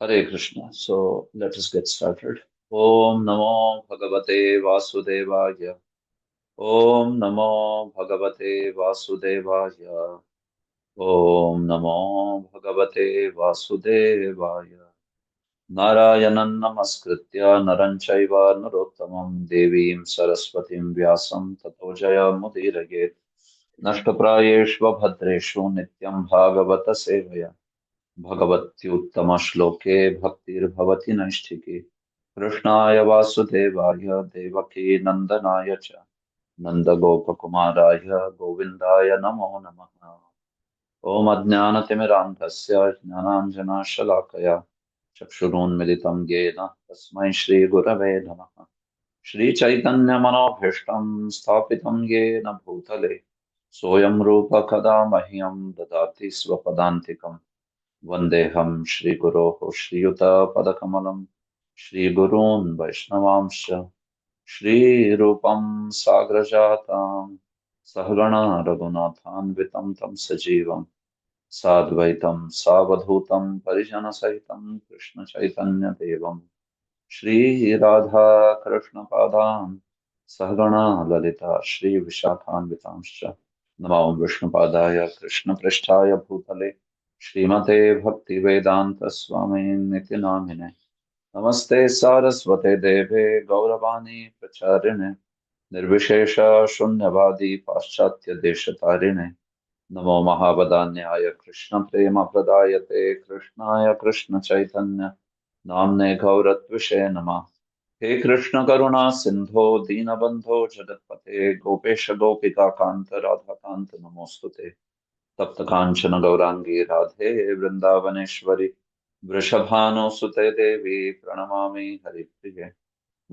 Hare Krishna. So let us get started. Om Namo Bhagavate Vasudevaya. Om Namo Bhagavate Vasudevaya. Om Namo Bhagavate Vasudevaya. Narayanam Namaskritya Naranchaiva Narottamam Devim Saraswatim Vyasam Tato Jaya Mudirage Nashtaprayeshva Bhadreshu Nityam Bhagavata Sevaya भगवत्युत्तमश्लोके भक्तिर्भवति नैष्ठिके कृष्णाय वासुदेवाय देवकी नन्दनाय च नन्दगोपकुमाराय गोविन्दाय नमो नमः। ॐ अज्ञानतिमिरान्धस्य ज्ञानाञ्जनशलाकया चक्षुरुन्मिलितं येन तस्मै श्रीगुरवे नमः। श्रीचैतन्यमनोभीष्टं स्थापितं येन भूतले सोऽयं रूपकदा मह्यं ददाति स्वपदान्तिकम् वन्देऽहं श्रीगुरोः श्रीयुतपदकमलं श्रीगुरून् वैष्णवांश्च श्रीरूपं साग्रजातां सहगणा रघुनाथान्वितं तं सजीवं साद्वैतं सावधूतं परिजनसहितं कृष्णचैतन्यदेवं श्रीराधाकृष्णपादान् सहगणा ललिता श्रीविशाखान्वितांश्च नमो विष्णुपादाय कृष्णपृष्ठाय भूतले श्रीमते भक्तिवेदांत स्वामिनिति नामिने नमस्ते सारस्वते देवे गौरवाणी प्रचारिणे निर्विशेष शून्यवादी पाश्चात्य देशतारिणे नमो महावदान्याय कृष्ण प्रेम प्रदायते कृष्णाय कृष्ण चैतन्य नाम्ने गौरत्विषे नमः। हे कृष्ण करुणा सिंधो दीनबंधो जगत्पते गोपेश गोपिका कांत राधा कांत नमोस्तुते तप्त कांचन गौरांगी राधे वृंदावनेश्वरी वृषभानुसुते देवी प्रणमामि हरिप्रिये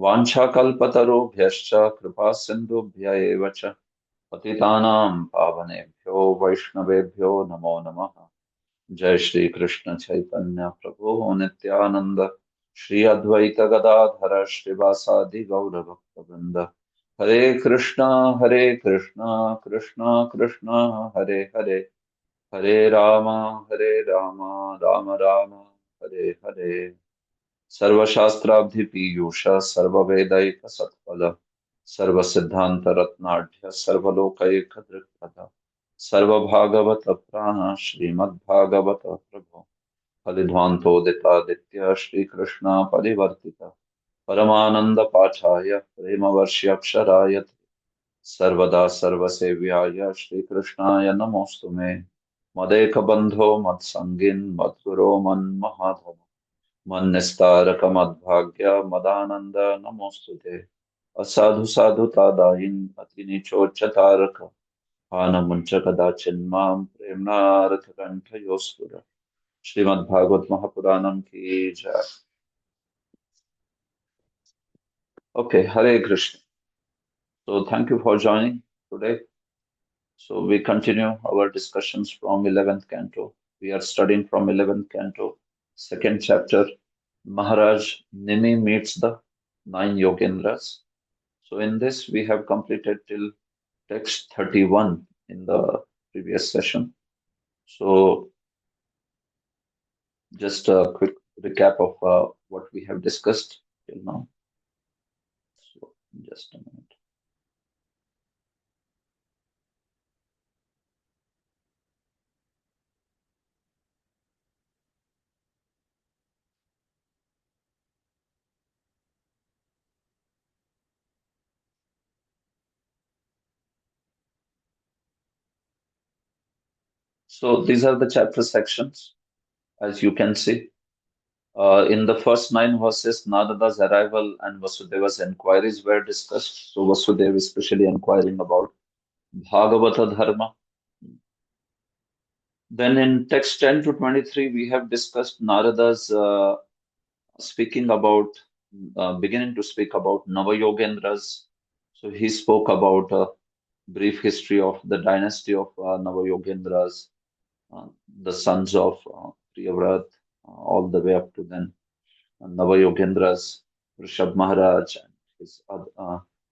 वाञ्छाकल्पतरुभ्यश्च कृपा सिन्धुभ्य एव च पतितानां पावनेभ्यो वैष्णवेभ्यो नमो नमः। जय श्री कृष्ण चैतन्य प्रभु नित्यानंद श्री अद्वैत गदाधर श्रीवासादि गौर भक्तवृंद हरे कृष्णा कृष्णा कृष्णा हरे हरे हरे राम राम राम हरे हरे सर्वशास्त्राब्धिपीयूष सर्ववेदैकसत्फल सर्वसिद्धान्तरत्नाढ्य सर्वलोकैकदृक्पथ सर्वभागवत प्राण श्रीमद्भागवत प्रभु फलिध्वान्तोदितादित्य श्रीकृष्ण परिवर्तित परमानंद पाठाय प्रेमवर्ष्यक्षराय सर्वदा सर्वसेव्याय श्रीकृष्णाय नमोऽस्तु मे मदेकबन्धो मत्सङ्गिन् मद्गुरो मन्महाधव मन्निस्तारक मद्भाग्य मदानंद नमोऽस्तु ते असाधु साधुतादायिन् अतिनीचोच्चतारक हानमुञ्च कदाचिन्मां प्रेम्णारथकण्ठयोऽस्फुर श्रीमद्भागवत महापुराणम की जय। Okay, Hare Krishna. So thank you for joining today. So we continue our discussions from 11th canto. We are studying from 11th canto, second chapter. Maharaj Nimi meets the nine Yogendras. So in this we have completed till text 31 in the previous session. So just a quick recap of what we have discussed till now. So just a minute. So these are the chapter sections, as you can see. In the first nine verses, Narada's arrival and Vasudeva's inquiries were discussed. So Vasudeva is especially inquiring about Bhagavata Dharma. Then in text 10 to 23, we have discussed Narada's speaking about, beginning to speak about Navayogendras. So he spoke about a brief history of the dynasty of Navayogendras, uh, the sons of Priyavrat, all the way up to then Navayogendras, Rishabh Maharaj, and his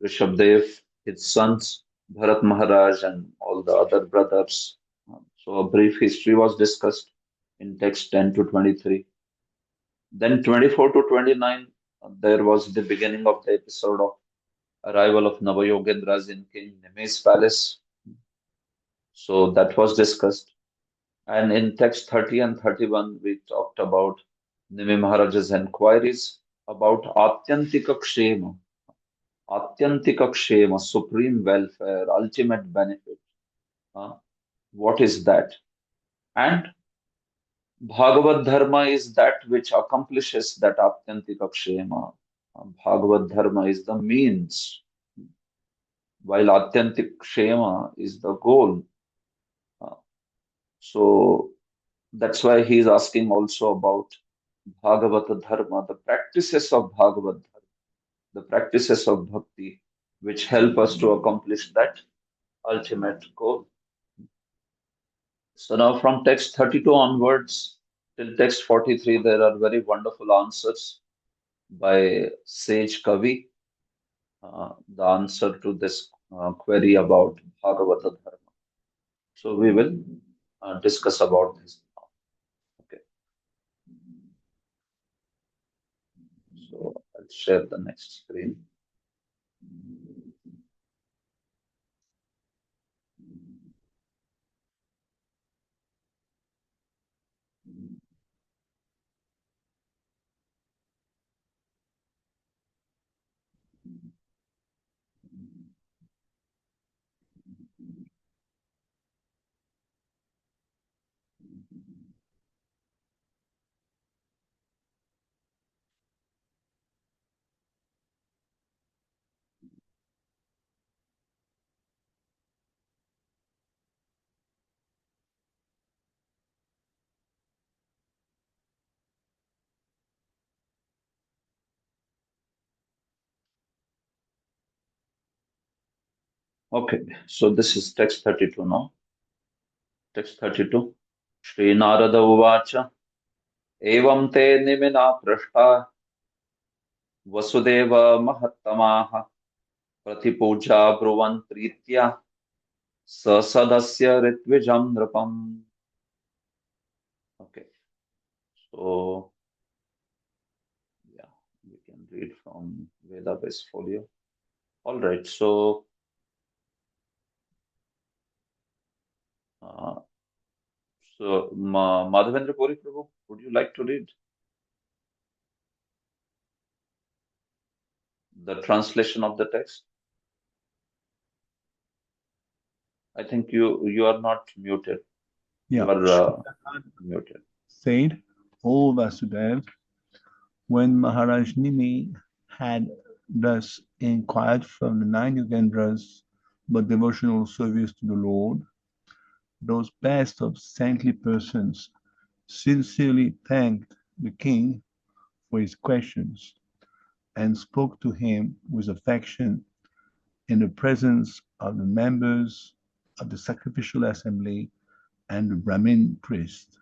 Rishabdev, his sons, Bharat Maharaj, and all the other brothers. So a brief history was discussed in text 10 to 23. Then 24 to 29, there was the beginning of the episode of arrival of Navayogendras in King Nimit's palace. So that was discussed. And in text 30 and 31, we talked about Nimi Maharaja's inquiries about Atyantika Kshema, supreme welfare, ultimate benefit. Uh, what is that? And Bhagavad Dharma is that which accomplishes that Atyantika Kshema. Bhagavad Dharma is the means, while Atyantik Kshema is the goal. Uh, so that's why he is asking also about Bhagavata Dharma, the practices of Bhagavad Dharma, the practices of bhakti, which help us to accomplish that ultimate goal. So now from text 32 onwards till text 43, there are very wonderful answers by Sage Kavi, the answer to this query about Bhagavata Dharma. So we will discuss about this now. Okay. So I'll share the next screen. Okay, so this is text 32 now. Text 32. Shri Narada Uvacha Evam te nimina prashta Vasudeva Mahattamaha Pratipuja Bruvan Pritya Sasadasya Ritvijam Nrapam. Okay, so yeah, we can read from Veda-based folio. All right, so uh, Madhavendra Puri Prabhu, would you like to read the translation of the text? I think you are not muted. You Yeah. are muted. Said, O Vasudev, when Maharaj Nimi had thus inquired from the nine Yogendras about devotional service to the Lord, those best of saintly persons sincerely thanked the king for his questions and spoke to him with affection in the presence of the members of the sacrificial assembly and the Brahmin priest.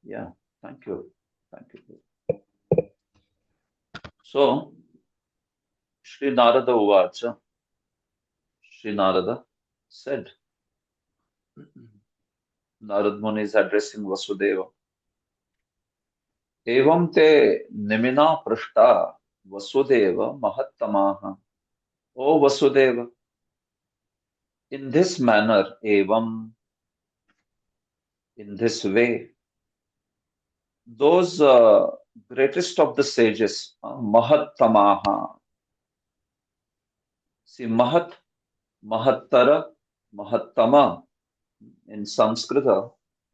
Yeah, thank you. Thank you. So, Sri Narada Uvacha, Sri Narada said, Narad Muni is addressing Vasudeva. Evam te nimina prashta Vasudeva mahattamaha. O Vasudeva, in this manner, evam, in this way, those greatest of the sages, mahattamaha. See, mahattara, mahattama in Sanskrita.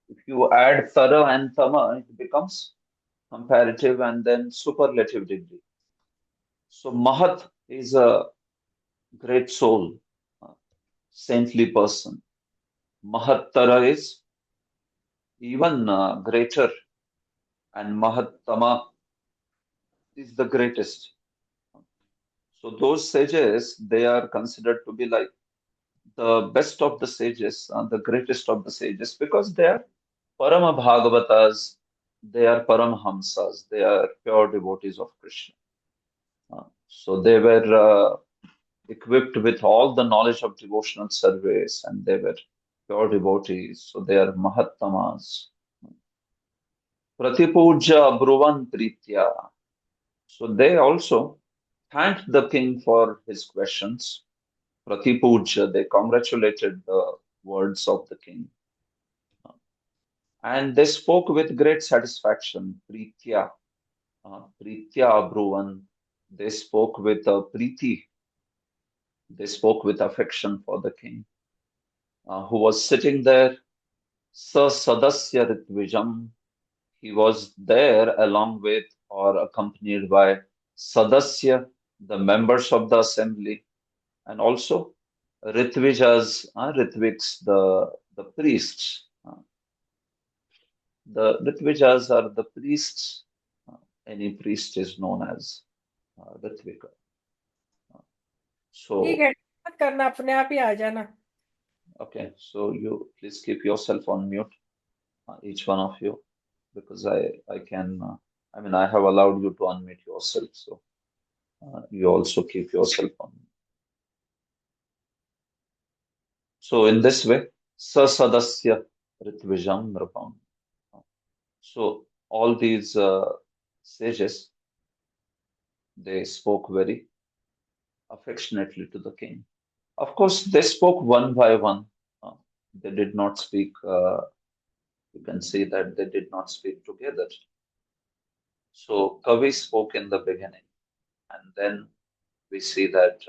If you add tara and tama, it becomes comparative and then superlative degree. So Mahat is a great soul, saintly person. Mahattara is even greater, and Mahattama is the greatest. So those sages, they are considered to be like the best of the sages, the greatest of the sages, because they are Parama Bhagavatas, they are Paramhamsas, they are pure devotees of Krishna. So they were equipped with all the knowledge of devotional service, and they were pure devotees. So they are Mahattamas. Pratipuja Bruvan Pritya. So they also thanked the king for his questions. Pratipuja, they congratulated the words of the king. And they spoke with great satisfaction. Pritya Bruvan, they spoke with Priti, they spoke with affection for the king, who was sitting there. Sa Sadasya Ritvijam, he was there along with or accompanied by Sadasya, the members of the assembly, and also Ritvijas, Ritviks, the priests. The Ritvijas are the priests. Any priest is known as Ritvika. ठीक So, है, मत करना, अपने आप ही आ जाना. okay, so you please keep yourself on mute, each one of you, because I can, I mean, I have allowed you to unmute yourself, so you also keep yourself on mute. So, in this way, Sasadasya Ritvijam Nrapam. So, all these sages, they spoke very affectionately to the king. Of course, they spoke one by one. Uh, they did not speak, you can see that they did not speak together. So, Kavi spoke in the beginning, and then we see that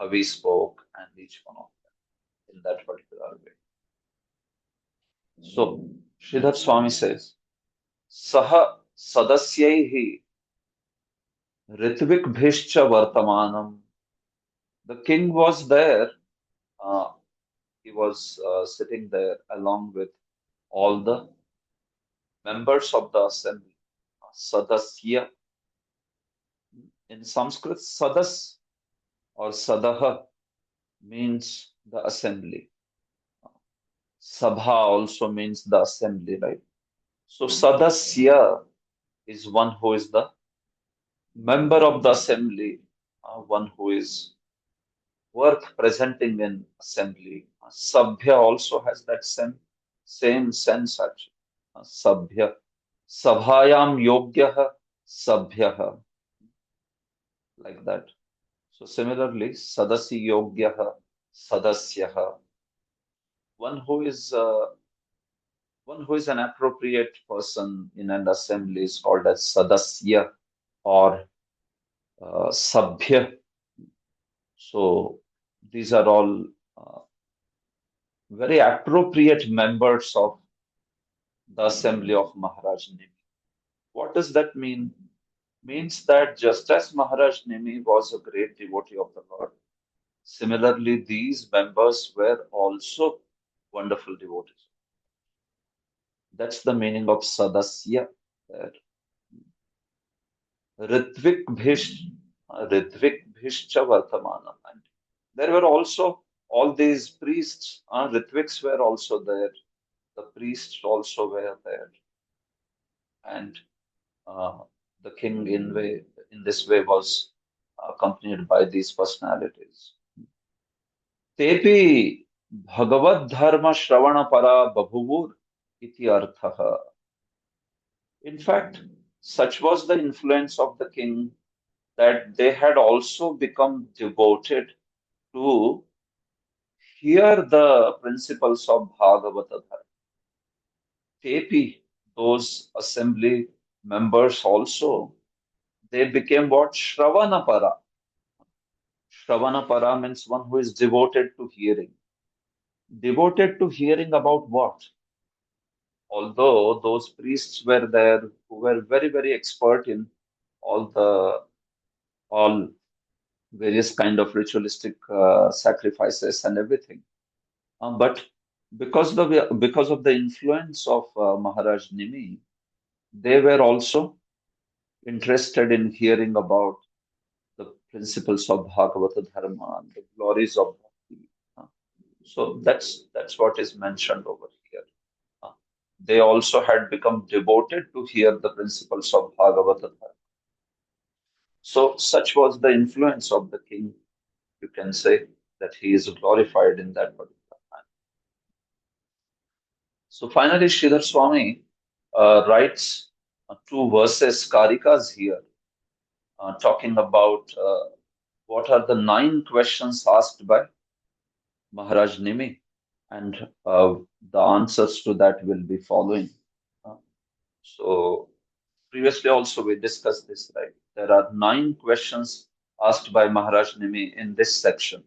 Kavi spoke, and each one of them in that particular way. So, Sridhar Swami says, Saha Sadasyaihi Ritvik Bhishcha Vartamanam. The king was there. Uh, he was sitting there along with all the members of the assembly. Sadasya. In Sanskrit, Sadas or Sadaha means the assembly. Sabha also means the assembly, right? So Sadasya is one who is the member of the assembly, one who is worth presenting in assembly. Sabhya also has that same sense actually. Sabhya. Sabhayam yogyah sabhyah. Like that. So similarly, sadasi yogyah sadasyah. One who is an appropriate person in an assembly is called as sadasya or sabhya. So these are all very appropriate members of the assembly of Maharaj Nimi. What does that mean? Means that just as Maharaj Nimi was a great devotee of the Lord, similarly these members were also wonderful devotees. That's the meaning of sadasya there. Ritvik Bhishcha Vartamanam. And there were also all these priests, Ritviks were also there. The priests also were there. And the king in this way was accompanied by these personalities. Tepi Bhagavad Dharma Shravana Para Babhuvur iti arthaha. In fact, such was the influence of the king that they had also become devoted to hear the principles of Bhagavata Dharma. Tepi, those assembly members also, they became what? Shravanapara. Shravanapara means one who is devoted to hearing. Devoted to hearing about what? Although those priests were there who were very, very expert in all all various kind of ritualistic sacrifices and everything. But because of the influence of Maharaj Nimi, they were also interested in hearing about the principles of Bhagavata Dharma and the glories of Bhakti. So that's what is mentioned over here. They also had become devoted to hear the principles of Bhagavata Dharma. So such was the influence of the king. You can say that he is glorified in that particular time. So finally, Sridhar Swami writes two verses, Karikas here, talking about what are the 9 questions asked by Maharaj Nimi, and the answers to that will be following. Uh, so previously also we discussed this, right? There are 9 questions asked by Maharaj Nimi in this section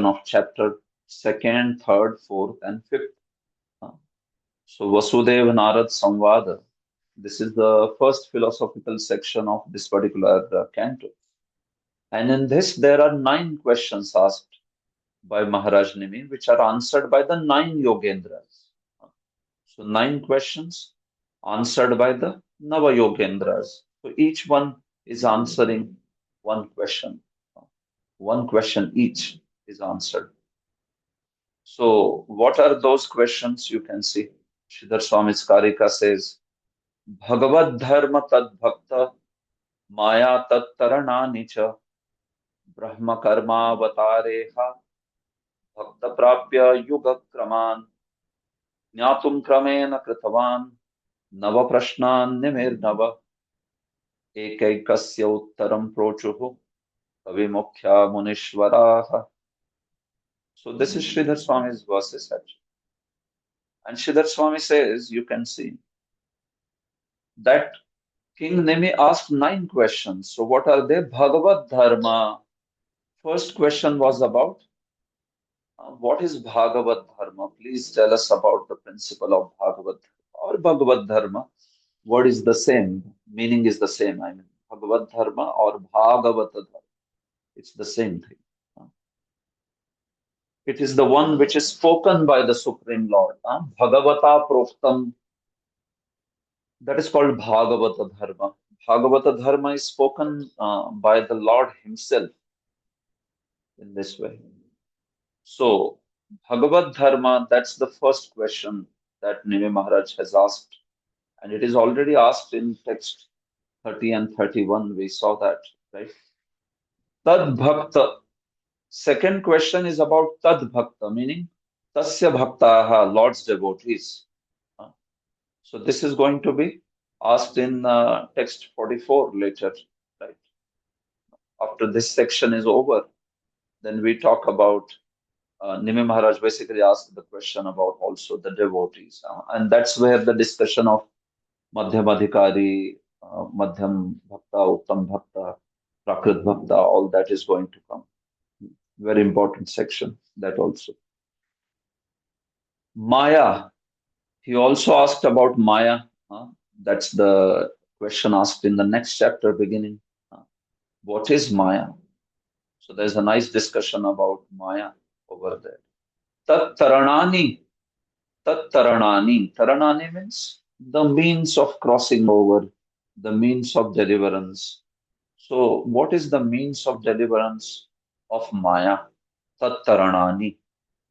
of chapter 2nd, 3rd, 4th, and 5th. Uh, So Vasudev Narad Samvada. This is the first philosophical section of this particular canto. And in this, there are 9 questions asked by Maharaj Nimi, which are answered by the 9 Yogendras. So 9 questions answered by the Nava Yogendras. So each one is answering one question. One question each is answered. So what are those questions? You can see. Sridhar Swami Karika says, Bhagavad Dharma Tad Bhakta Maya Tat Taranani Cha Brahma Karma Avatareha Bhakta Prapya Yuga Kraman Jnatum Kramena Kritavan Nava Prashnan Nimir Nava Ekaikasya Uttaram Prochuhu Kavimukha Munishwaraha. So this is Sridhar Swami's verses actually. And Sridhar Swami says, you can see that King Nimi asked 9 questions. So what are they? Bhagavad Dharma. First question was about what is Bhagavad Dharma? Please tell us about the principle of Bhagavad or Bhagavad Dharma. Word is the same, meaning is the same. I mean, Bhagavad Dharma or Bhagavata Dharma. It's the same thing. It is the one which is spoken by the Supreme Lord. Bhagavata Proktam. That is called Bhagavata Dharma. Bhagavata Dharma is spoken by the Lord Himself in this way. So, Bhagavad Dharma, that's the first question that Nimi Maharaj has asked. And it is already asked in text 30 and 31. We saw that, right? Tad Bhakta. Second question is about Tad Bhakta, meaning Tasya Bhaktaha, Lord's devotees. So this is going to be asked in text 44 later, right? After this section is over, then we talk about Nimi Maharaj basically asked the question about also the devotees. And that's where the discussion of Madhyamadhikari, Madhyam Bhakta, Uttam Bhakta, Prakrit Bhakta, all that is going to come. Very important section, that also. Maya. He also asked about Maya. That's the question asked in the next chapter beginning. What is Maya? So there's a nice discussion about Maya over there. Tat Taranani. Tat Taranani. Taranani means the means of crossing over, the means of deliverance. So what is the means of deliverance of Maya? Tat Taranani.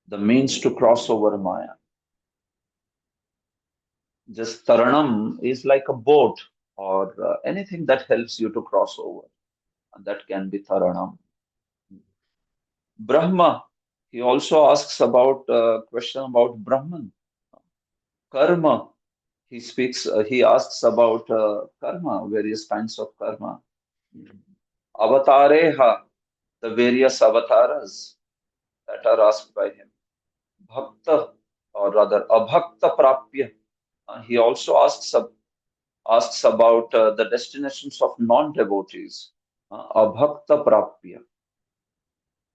The means to cross over Maya. Just Taranam is like a boat or anything that helps you to cross over. And that can be Taranam. Brahma. He also asks about question about Brahman. Karma. He asks about karma, various kinds of karma. Avatareha, the various avatars that are asked by him. Bhakta, or rather, Abhakta Prapya. He also asks about the destinations of non-devotees. Abhakta Prapya.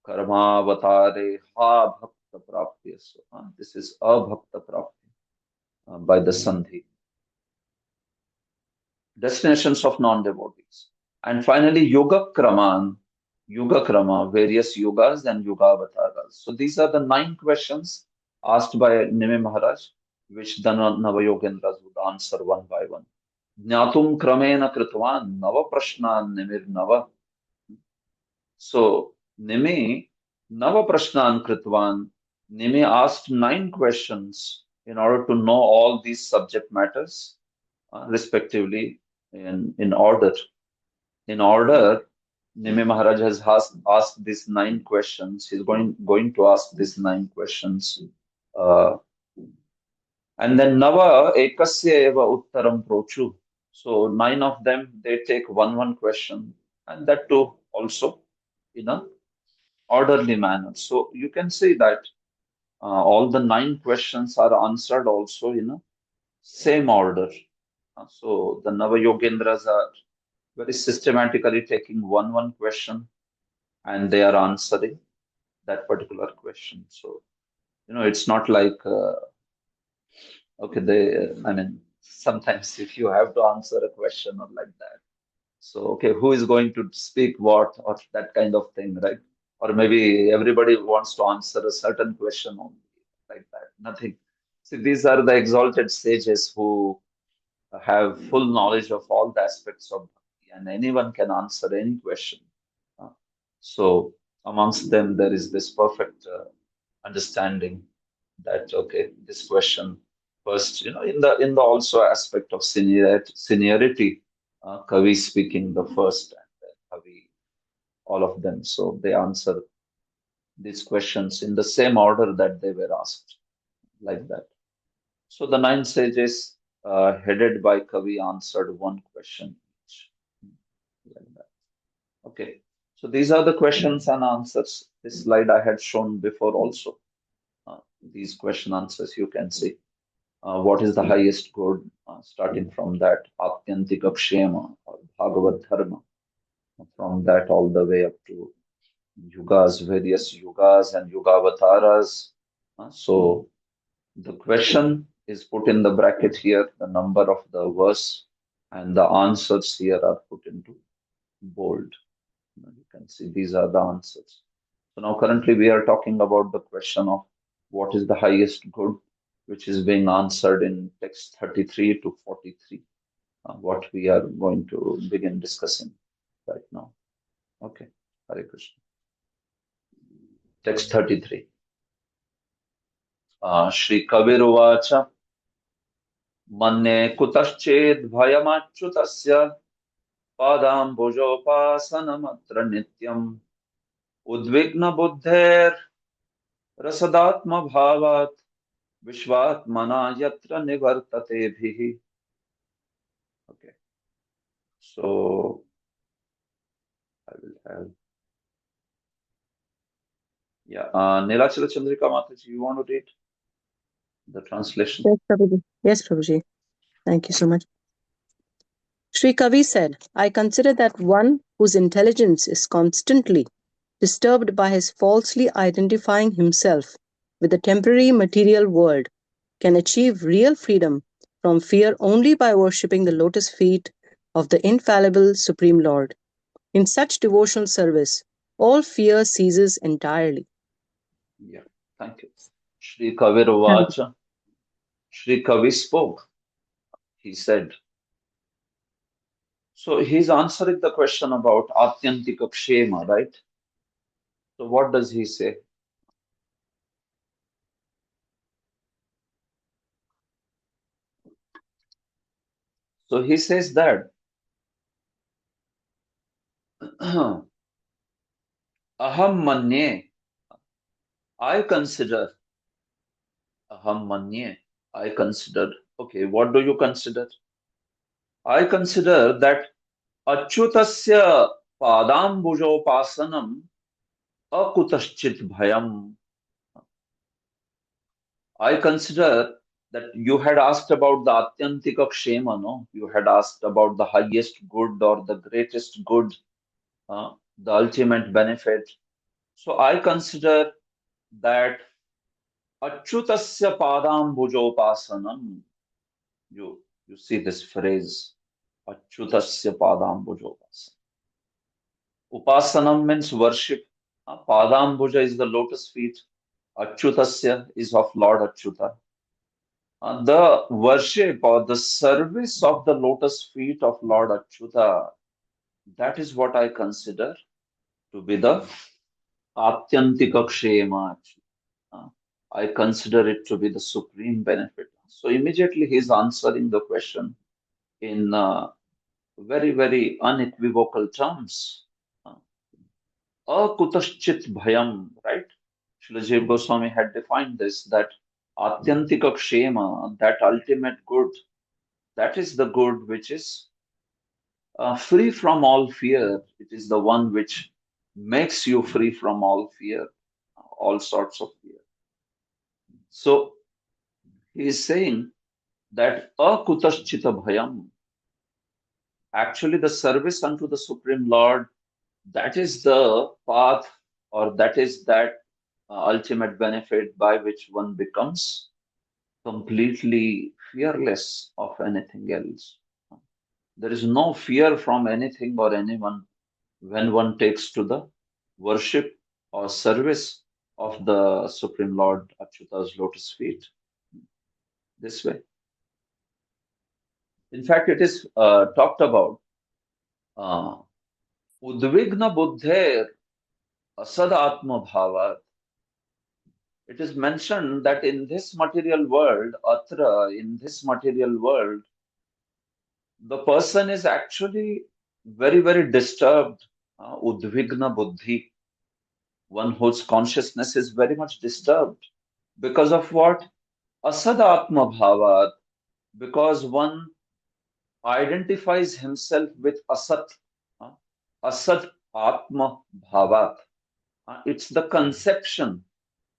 Karma Avatare Ha Bhakta Prapya. So, this is Abhakta Prapya by the Sandhi. Destinations of non-devotees. And finally, Yoga Kraman, Yuga Krama, various yugas and yuga avatars. So these are the 9 questions asked by Nimi Maharaj, which the Navayogendras would answer one by one. Jnatum Kramena Kritvan, Nava Prashnan Nimir Nava. So Nimi, Nava Prashnan Kritvan, Nimi asked 9 questions in order to know all these subject matters, respectively, in order. In order, Nimi Maharaj has asked these 9 questions. He's going to ask these 9 questions And then Nava ekasya eva uttaram prochu. So 9 of them, they take one question, and that too also in a orderly manner. So you can see that all the 9 questions are answered also in a same order. So the Nava Yogendras are very systematically taking one question, and they are answering that particular question. So it's not like okay, I mean, sometimes if you have to answer a question or like that. So, okay, who is going to speak what or that kind of thing, right? Or maybe everybody wants to answer a certain question only, like that. Nothing. See, these are the exalted sages who have full knowledge of all the aspects of bhakti, and anyone can answer any question. Uh, So, amongst them, there is this perfect understanding that okay, this question first, in the also aspect of seniority, Kavi speaking the first, and then Kavi, all of them. So they answer these questions in the same order that they were asked, like that. So the 9 sages, headed by Kavi, answered one question each, like that. Okay. So these are the questions and answers. This slide I had shown before also. These question answers you can see. What is the highest good, starting from that Atyantika Kshema or Bhagavad Dharma, from that all the way up to yugas, various yugas and yugavataras. So the question is put in the bracket here, the number of the verse, and the answers here are put into bold. You can see these are the answers. So now currently we are talking about the question of what is the highest good, which is being answered in text 33 to 43, what we are going to begin discussing right now. Okay, Hare Krishna. Text 33. Shri Kaviruvacha Manne Kutasched Bhayamachyutasya Padambujopasanamatra Nityam Udvigna Buddher Rasadatma Bhavat Vishwatmana Yatra Nivartate Bhihi. Okay, so I will have. Yeah, Nilachala Chandrika Mataji, you want to read the translation? Yes, Prabhuji. Yes, Prabhuji. Thank you so much. Sri Kavi said, I consider that one whose intelligence is constantly disturbed by his falsely identifying himself with the temporary material world can achieve real freedom from fear only by worshipping the lotus feet of the infallible Supreme Lord. In such devotional service, all fear ceases entirely. Yeah, thank you. Shri Kaviruvacha, Shri Kavi spoke. He said, so he's answering the question about Atyantika Kshema, right? So what does he say? So he says that Aham Manye, I consider, Aham Manye, I consider. Okay, what do you consider? I consider that Achyutasya Padambujopasanam Akutaschit Bhayam. I consider that you had asked about the Atyantika Kshema, no? You had asked about the highest good or the greatest good, the ultimate benefit. So I consider that Achyutasya Padambujopasanam. You see this phrase, Achyutasya Padambujopasanam. Upasanam means worship. Padambuja is the lotus feet. Achyutasya is of Lord Achyuta. The worship or the service of the lotus feet of Lord Achyuta, that is what I consider to be the Atyantika Kshema. I consider it to be the supreme benefit. So immediately he is answering the question in very, very unequivocal terms. Akutaschit bhayam, right? Srila Jiva Goswami had defined this, that Atyantika Kshema, that ultimate good, that is the good which is free from all fear. It is the one which makes you free from all fear, all sorts of fear. So he is saying that akutaschita bhayam, actually the service unto the Supreme Lord, that is the path, or that is that ultimate benefit by which one becomes completely fearless of anything else. There is no fear from anything or anyone when one takes to the worship or service of the Supreme Lord Achyuta's lotus feet this way. In fact, it is talked about Udvigna Buddher Asad Atma Bhavat. It is mentioned that in this material world, Atra, in this material world, the person is actually very, very disturbed. Udvigna Buddhi, one whose consciousness is very much disturbed. Because of what? Asad Atma Bhavat, because one identifies himself with Asat. Asat Atma Bhavat. It's the conception.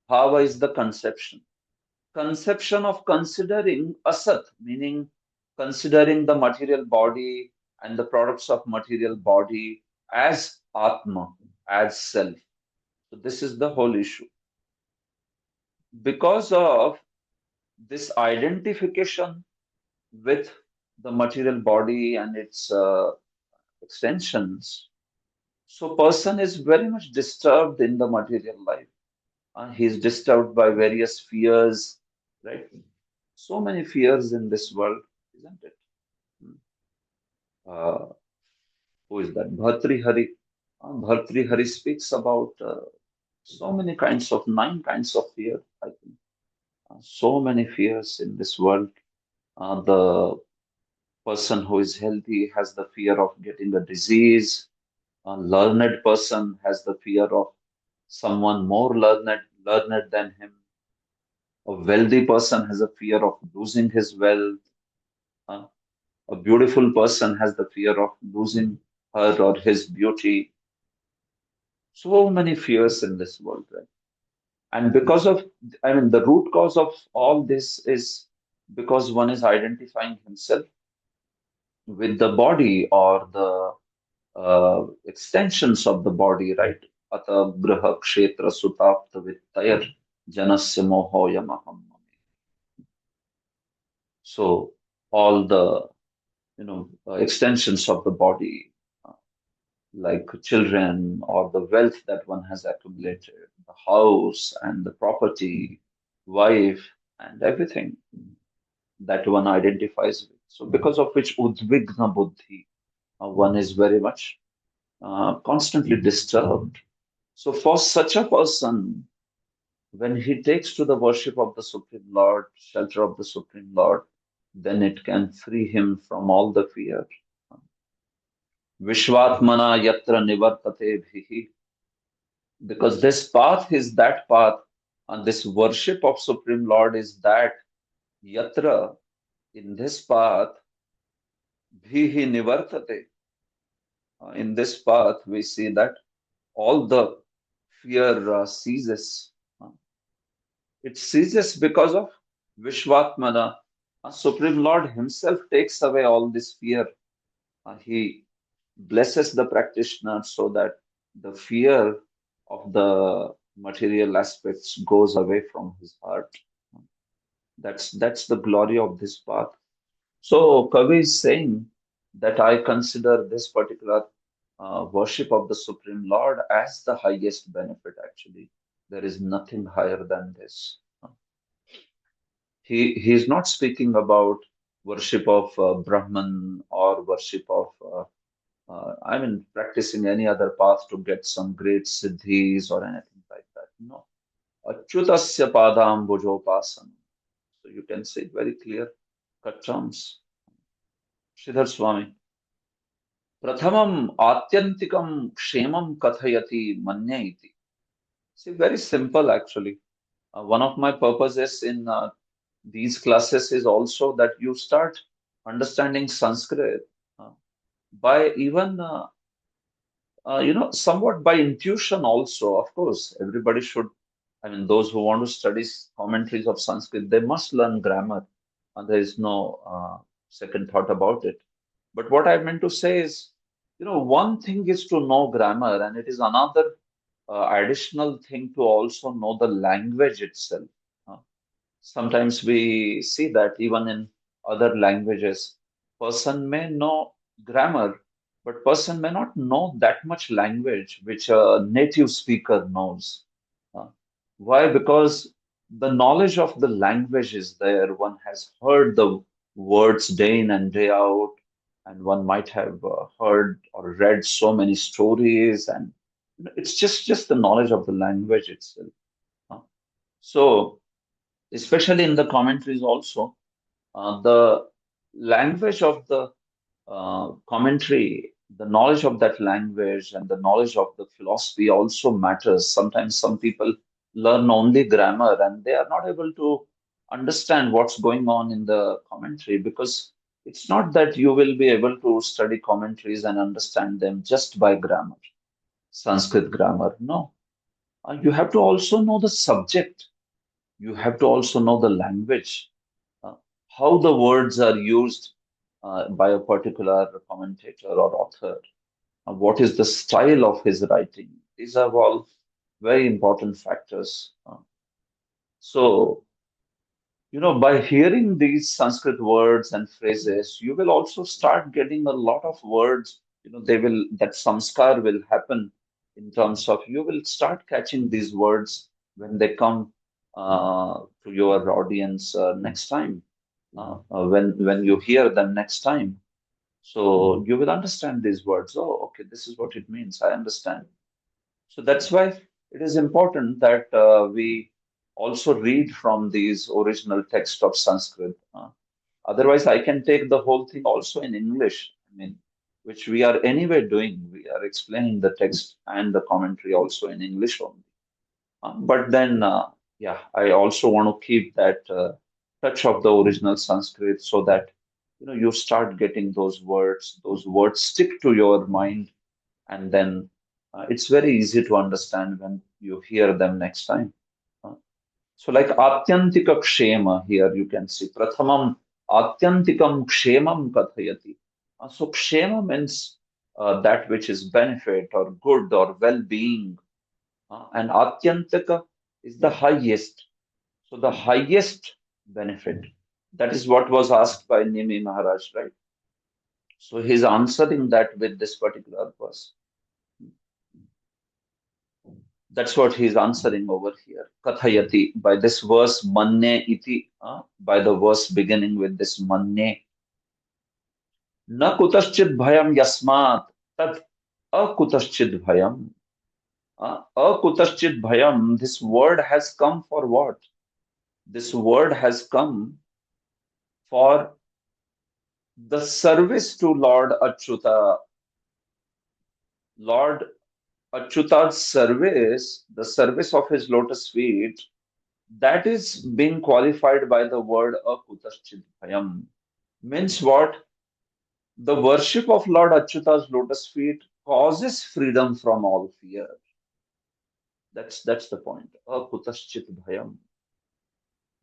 Bhava is the conception. Conception of considering Asat, meaning considering the material body and the products of material body as Atma, as self. So this is the whole issue. Because of this identification with the material body and its extensions, so person is very much disturbed in the material life. He is disturbed by various fears, right? So many fears in this world, isn't it? Who is that? Bhartrihari. Bhartrihari speaks about so many kinds of, 9 kinds of fear, I think. So many fears in this world. The person who is healthy has the fear of getting a disease. A learned person has the fear of someone more learned than him. A wealthy person has a fear of losing his wealth. Uh, a beautiful person has the fear of losing her or his beauty. So many fears in this world, right? And because of, I mean, the root cause of all this is because one is identifying himself with the body or the extensions of the body, right? Ata braha kshetra sutapta vittayar janasya moho yamaham. So all the extensions of the body, like children or the wealth that one has accumulated, the house and the property, wife, and everything that one identifies with. So because of which udvigna buddhi, one is very much constantly disturbed. So for such a person, when he takes to the worship of the Supreme Lord, shelter of the Supreme Lord, then it can free him from all the fear. Vishwatmana yatra nivartate bhihi. Because this path is that path, and this worship of Supreme Lord is that yatra, in this path, bhihi nivartate. In this path, we see that all the fear ceases. It ceases because of Vishwatmana. Supreme Lord himself takes away all this fear. He blesses the practitioner so that the fear of the material aspects goes away from his heart. That's the glory of this path. So Kavi is saying that I consider this particular worship of the Supreme Lord as the highest benefit, actually. There is nothing higher than this. He is not speaking about worship of Brahman or worship of, practicing any other path to get some great siddhis or anything like that. No. Achyutasya padam bhujopasana. So you can say it very clear cut terms. Sridhar Swami. Prathamam atyantikam kshemam kathayati manya iti. See, very simple actually. One of my purposes in these classes is also that you start understanding Sanskrit uh, by even somewhat by intuition also. Of course, everybody should, I mean, those who want to study commentaries of Sanskrit, they must learn grammar. And there is no second thought about it. But what I meant to say is, one thing is to know grammar, and it is another additional thing to also know the language itself. Uh, Sometimes we see that even in other languages, person may know grammar, but person may not know that much language which a native speaker knows. Uh, Why? Because the knowledge of the language is there. One has heard the words day in and day out, and one might have heard or read so many stories, and it's just the knowledge of the language itself. Uh, So especially in the commentaries also, the language of the commentary, the knowledge of that language and the knowledge of the philosophy also matters. Sometimes some people learn only grammar and they are not able to understand what's going on in the commentary, because it's not that you will be able to study commentaries and understand them just by grammar, Sanskrit grammar. No, you have to also know the subject. You have to also know the language, uh, how the words are used by a particular commentator or author, what is the style of his writing. These are all very important factors. So, by hearing these Sanskrit words and phrases, you will also start getting a lot of words. That samskar will happen in terms of you will start catching these words when they come to your audience next time, when you hear them next time. So you will understand these words. Oh, okay, this is what it means. I understand. So that's why it is important that we also read from these original texts of Sanskrit. Otherwise, I can take the whole thing also in English. I mean, which we are anyway doing. We are explaining the text and the commentary also in English only. But then, yeah, I also want to keep that touch of the original Sanskrit so that you start getting those words. Those words stick to your mind, and then it's very easy to understand when you hear them next time. Uh, so, like Atyantika Kshema, here you can see Prathamam Atyantikam Kshemam Kathayati. So, Kshema means that which is benefit or good or well being. And Atyantika is the highest. So, the highest benefit. That is what was asked by Nimi Maharaj, right? So, he's answering that with this particular verse. That's what he's answering over here. Kathayati, by this verse, manne iti, by the verse beginning with this manne. Na kutaschid bhayam yasmat, tad akutaschid bhayam. Akutaschid bhayam, this word has come for what? This word has come for the service to Lord Achyuta. Lord Achyuta's service, the service of his lotus feet, that is being qualified by the word akutaschidbhayam. Means what? The worship of Lord Achyuta's lotus feet causes freedom from all fear. That's the point. Akutaschidbhayam.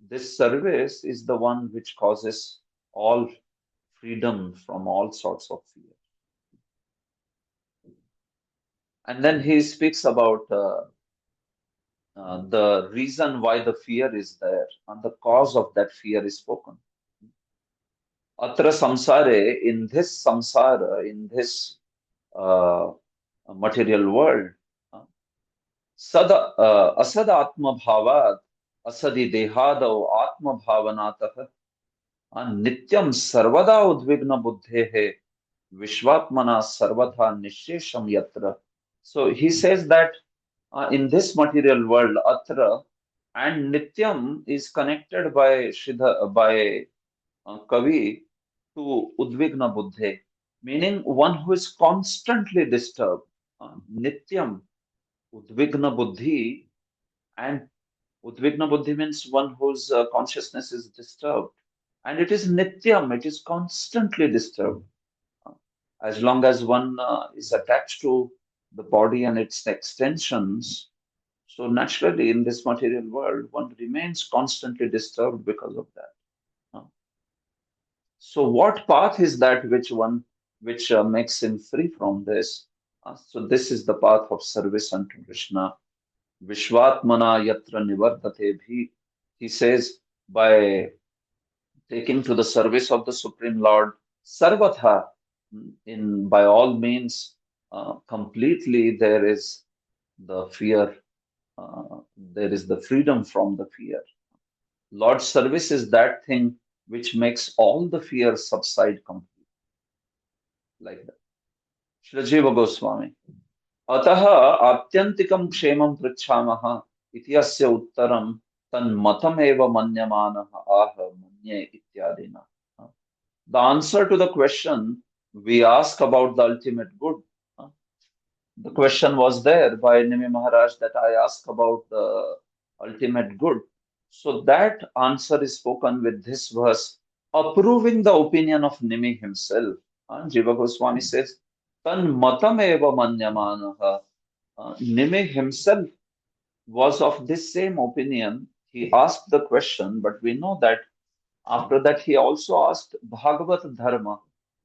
This service is the one which causes all freedom from all sorts of fear. And then he speaks about the reason why the fear is there, and the cause of that fear is spoken. Atra samsare, in this samsara, in this uh, material world, asad atma bhavat, asadi dehado atma bhavanatah, nityam sarvada udvigna buddhehe, vishwatmana sarvadha nishesham yatra. So he says that in this material world, atra and nityam is connected by by Kavi to Udvigna Buddhe, meaning one who is constantly disturbed. Nityam, Udvigna Buddhi, and Udvigna buddhi means one whose consciousness is disturbed. And it is nityam, it is constantly disturbed. As long as one is attached to the body and its extensions, so naturally in this material world, one remains constantly disturbed because of that. So what path is that which makes him free from this? So this is the path of service unto Krishna. Vishwatmana yatra nivartate bhi. He says by taking to the service of the Supreme Lord, sarvatha, in by all means, completely there is the fear, there is the freedom from the fear. Lord's service is that thing which makes all the fear subside completely. Like that. Srila Jiva Goswami. अतः आत्यंतिकं क्षेमं पृच्छामः इति अस्य उत्तरं तन्मतमेव मन्यमानः आह मन्ये इत्यादिना. The answer to the question we ask about the ultimate good. The question was there by Nimi Maharaj that I ask about the ultimate good. So that answer is spoken with this verse, approving the opinion of Nimi himself. Jiva Goswami says, Tan matam eva manyamanaha. Nimi himself was of this same opinion. He asked the question, but we know that after that he also asked Bhagavat Dharma.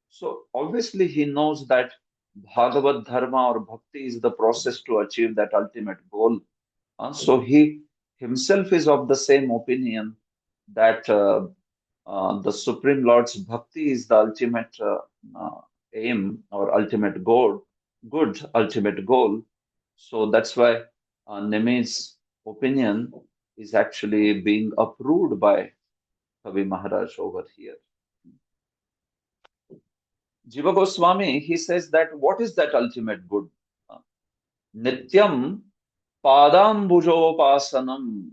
So obviously he knows that Bhagavat Dharma or Bhakti is the process to achieve that ultimate goal. So he himself is of the same opinion that the Supreme Lord's Bhakti is the ultimate aim or ultimate goal, ultimate goal. So that's why Nemi's opinion is actually being approved by Kavi Maharaj over here. Jiva Goswami, he says that what is that ultimate good? Nityam padambujopasanam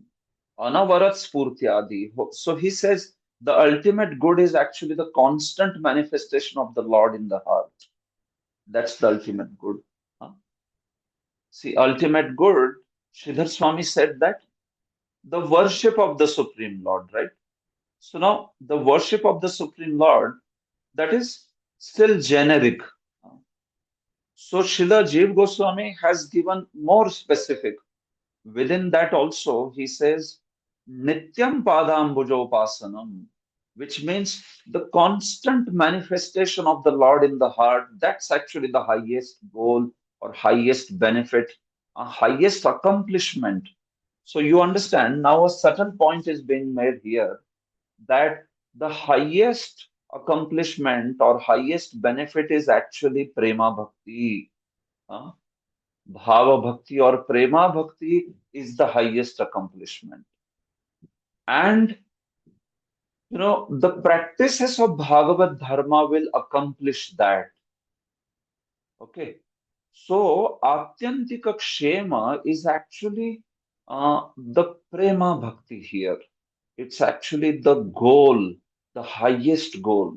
anavarat spurtyadi. So he says the ultimate good is actually the constant manifestation of the Lord in the heart. That's the ultimate good. See, ultimate good, Sridhar Swami said that the worship of the Supreme Lord, right? So now the worship of the Supreme Lord, that is still generic. So Srila Jiva Goswami has given more specific. Within that also, he says, Nityam Padambujopasanam, which means the constant manifestation of the Lord in the heart. That's actually the highest goal or highest benefit, highest accomplishment. So you understand now a subtle point is being made here that the highest accomplishment or highest benefit is actually prema bhakti. Bhava bhakti or prema bhakti is the highest accomplishment. And the practices of Bhagavad Dharma will accomplish that. Okay. So Atyantika Kshema is actually the prema bhakti here. It's actually the goal, the highest goal.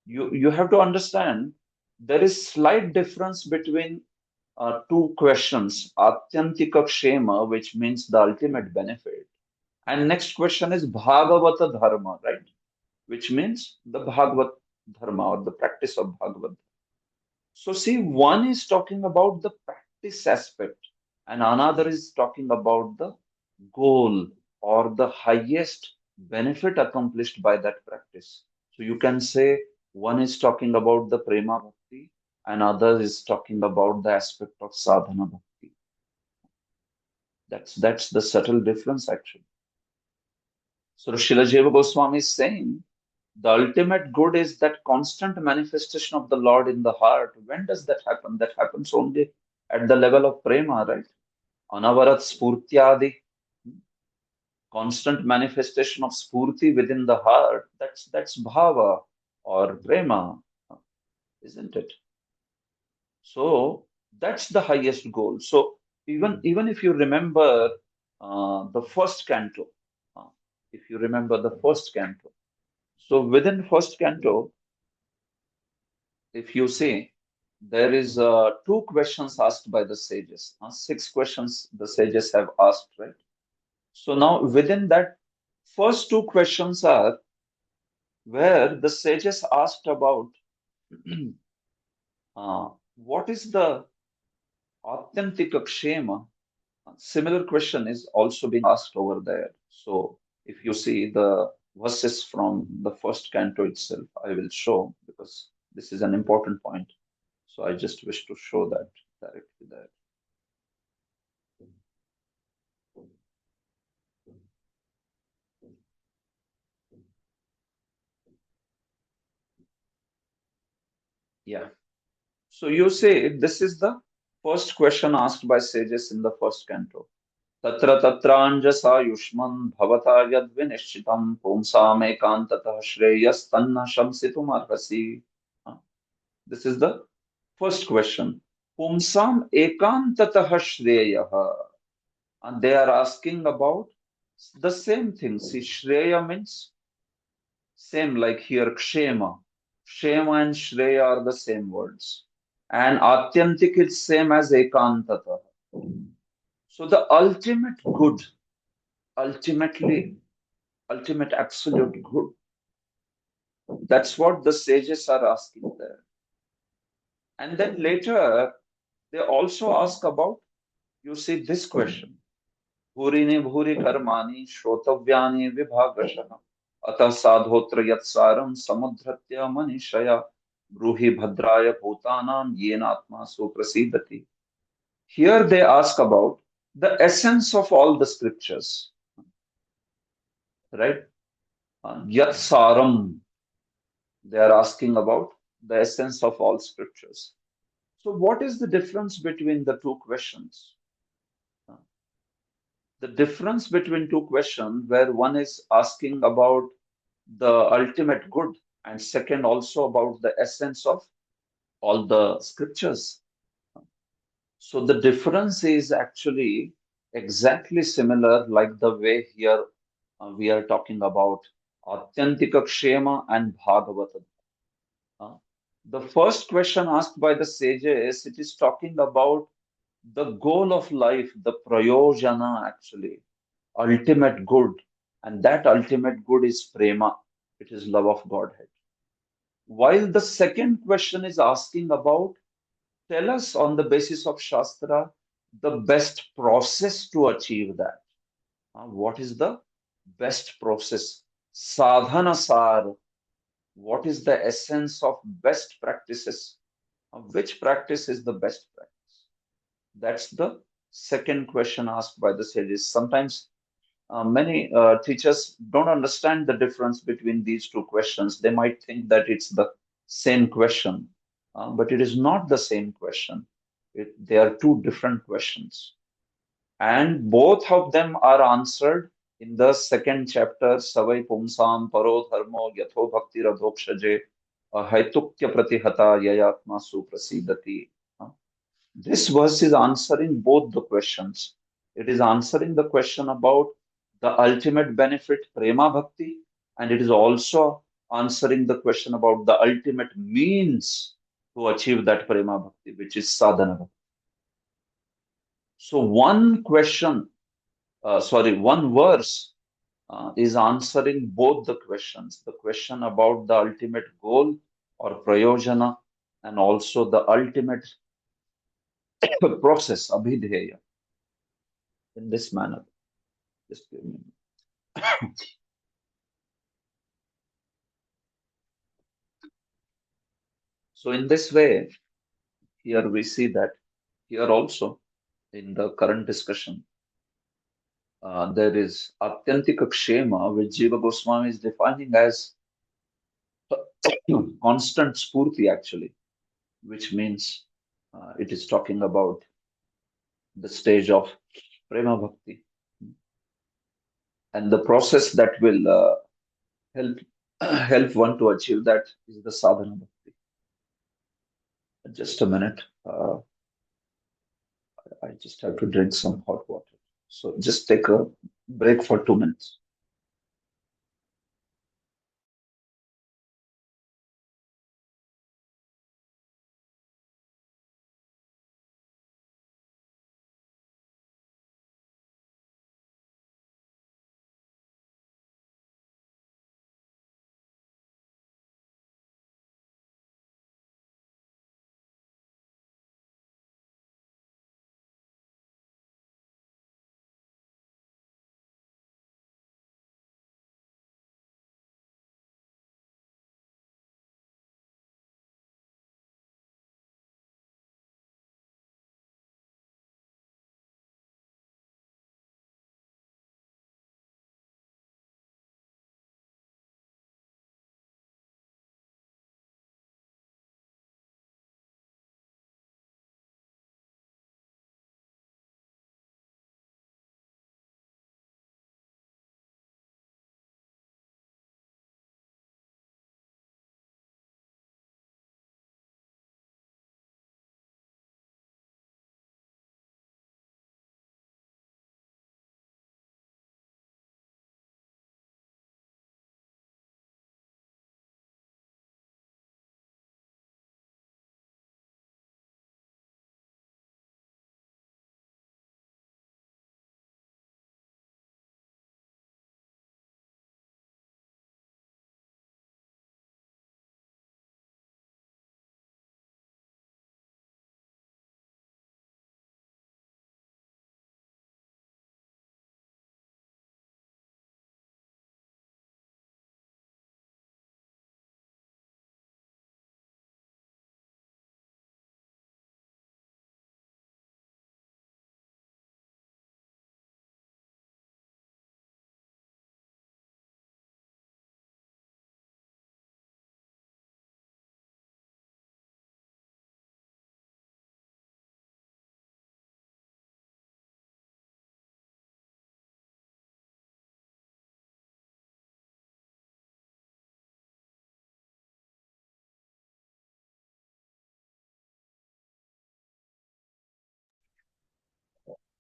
You have to understand there is slight difference between two questions. Atyantika Kshema, which means the ultimate benefit. And next question is Bhagavata Dharma, right? Which means the Bhagavat Dharma or the practice of Bhagavat. So see, one is talking about the practice aspect and another is talking about the goal or the highest benefit accomplished by that practice. So you can say one is talking about the prema bhakti and other is talking about the aspect of sadhana bhakti. That's the subtle difference actually. So Srila Jiva Goswami is saying the ultimate good is that constant manifestation of the Lord in the heart. When does that happen? That happens only at the level of prema, right? Anavarat spurtyadi, constant manifestation of spurti within the heart. That's bhava or prema, isn't it? So that's the highest goal. So even if you remember the first canto, if you remember the first canto, so within first canto, if you see, there is two questions asked by the sages. 6 questions the sages have asked, right? So now within that, first two questions are where the sages asked about what is the Atyantika Kshema. Similar question is also being asked over there. So if you see the verses from the first canto itself, I will show because this is an important point. So I just wish to show that directly there. Yeah. So you say this is the first question asked by sages in the first canto. Tatra tatraanjasa yushman bhavata yad vinishchitam pumsamekantatah shreyas tanna shamsitum arhasi. This is the first question. Pumsam ekantatah shreyah. And they are asking about the same thing. See, shreya means same like here kshema. Kshema and shreya are the same words. And atyantik is same as ekantata. So the ultimate good, ultimately, ultimate absolute good. That's what the sages are asking there. And then later, they also ask about, you see, this question. Bhurini bhuri karmani shrotavyani vibhagashah. Atah sadhotra yatsaram samudhratya manishaya. Bruhi bhadraya bhutanam yenatma suprasidati. Here they ask about the essence of all the scriptures, right? Yat saram, they are asking about the essence of all scriptures. So, what is the difference between the two questions? The difference between two questions, where one is asking about the ultimate good, and second also about the essence of all the scriptures. So, the difference is actually exactly similar, like the way here we are talking about Atyantika Kshema and Bhagavata. The first question asked by the sages, it is talking about the goal of life, the prayojana actually, ultimate good. And that ultimate good is prema, it is love of Godhead. While the second question is asking about, tell us on the basis of Shastra, the best process to achieve that. What is the best process? Sadhana sar. What is the essence of best practices? Which practice is the best practice? That's the second question asked by the sages. Sometimes many teachers don't understand the difference between these two questions. They might think that it's the same question, but it is not the same question. They are two different questions. And both of them are answered in the second chapter, Savai Pumsam Paro Dharmo Yatho Bhakti Radhokshaje Haitukya Pratihata Yayatma Suprasidati. This verse is answering both the questions. It is answering the question about the ultimate benefit, Prema Bhakti, and it is also answering the question about the ultimate means to achieve that Prema Bhakti, which is Sadhana Bhakti. So one question, one verse is answering both the questions, the question about the ultimate goal or prayojana, and also the ultimate process, abhidheya, in this manner. Just give me a minute. So in this way, here we see that here also in the current discussion, there is Atyantika Kshema, which Jiva Goswami is defining as constant spurti actually, which means it is talking about the stage of Prema Bhakti. And the process that will help help one to achieve that is the sadhana bhakti. Just a minute. I just have to drink some hot water. So just take a break for 2 minutes.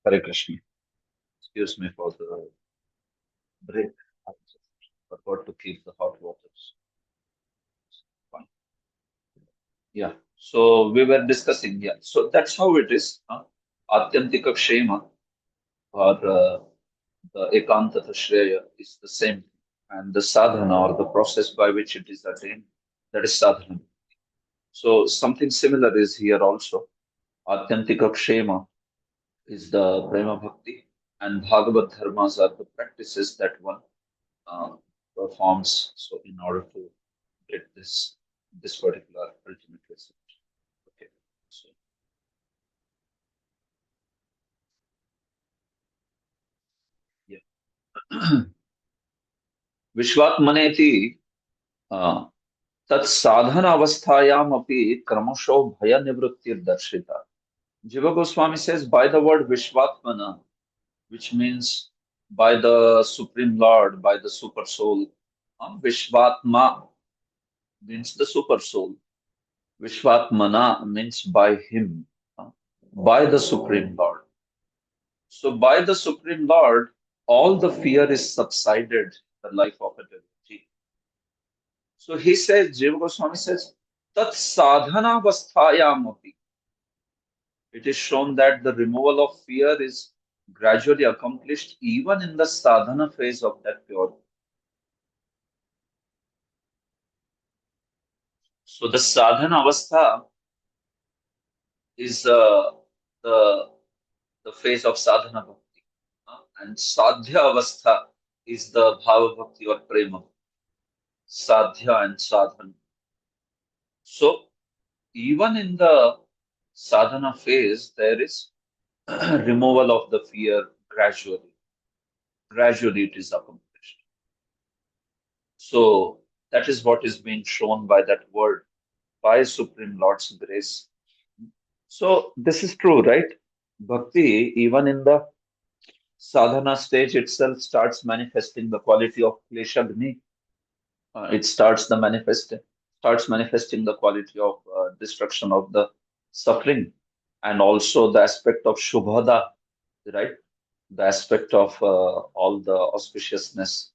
Hare Krishna. Excuse me for the break. I just forgot to keep the hot waters. Fine. Yeah. So we were discussing, yeah. So that's how it is. Atyantika Kshema or the Ekantata Shreya is the same thing. And the sadhana or the process by which it is attained, that is sadhana. So something similar is here also. Atyantika Kshema is the Prema Bhakti, and Bhagavad Dharmas are the practices that one uh, performs. So in order to get this particular ultimate result. Okay. So yeah. Vishwatmaneti तत्साधन अवस्थायाम अपि क्रमशो भय निवृत्तिर दर्शिता. Jiva Goswami says by the word Vishwatmana, which means by the Supreme Lord, by the Super Soul. Vishwatma means the Super Soul. Vishwatmana means by Him, by the Supreme Lord. So by the Supreme Lord, all the fear is subsided in the life of a devotee. So he says, Jiva Goswami says, Tat sadhana vasthayamapi. It is shown that the removal of fear is gradually accomplished even in the sadhana phase of that pure. So the sadhana avastha is the phase of sadhana bhakti, and sadhya avastha is the bhava bhakti or prema. Sadhya and sadhana. So even in the sadhana phase, there is removal of the fear gradually. Gradually, it is accomplished. So that is what is being shown by that word, by Supreme Lord's grace. So this is true, right? Bhakti, even in the sadhana stage itself, starts manifesting the quality of kleshagni. It starts manifesting the quality of destruction of the suffering, and also the aspect of shubhada, right? The aspect of all the auspiciousness,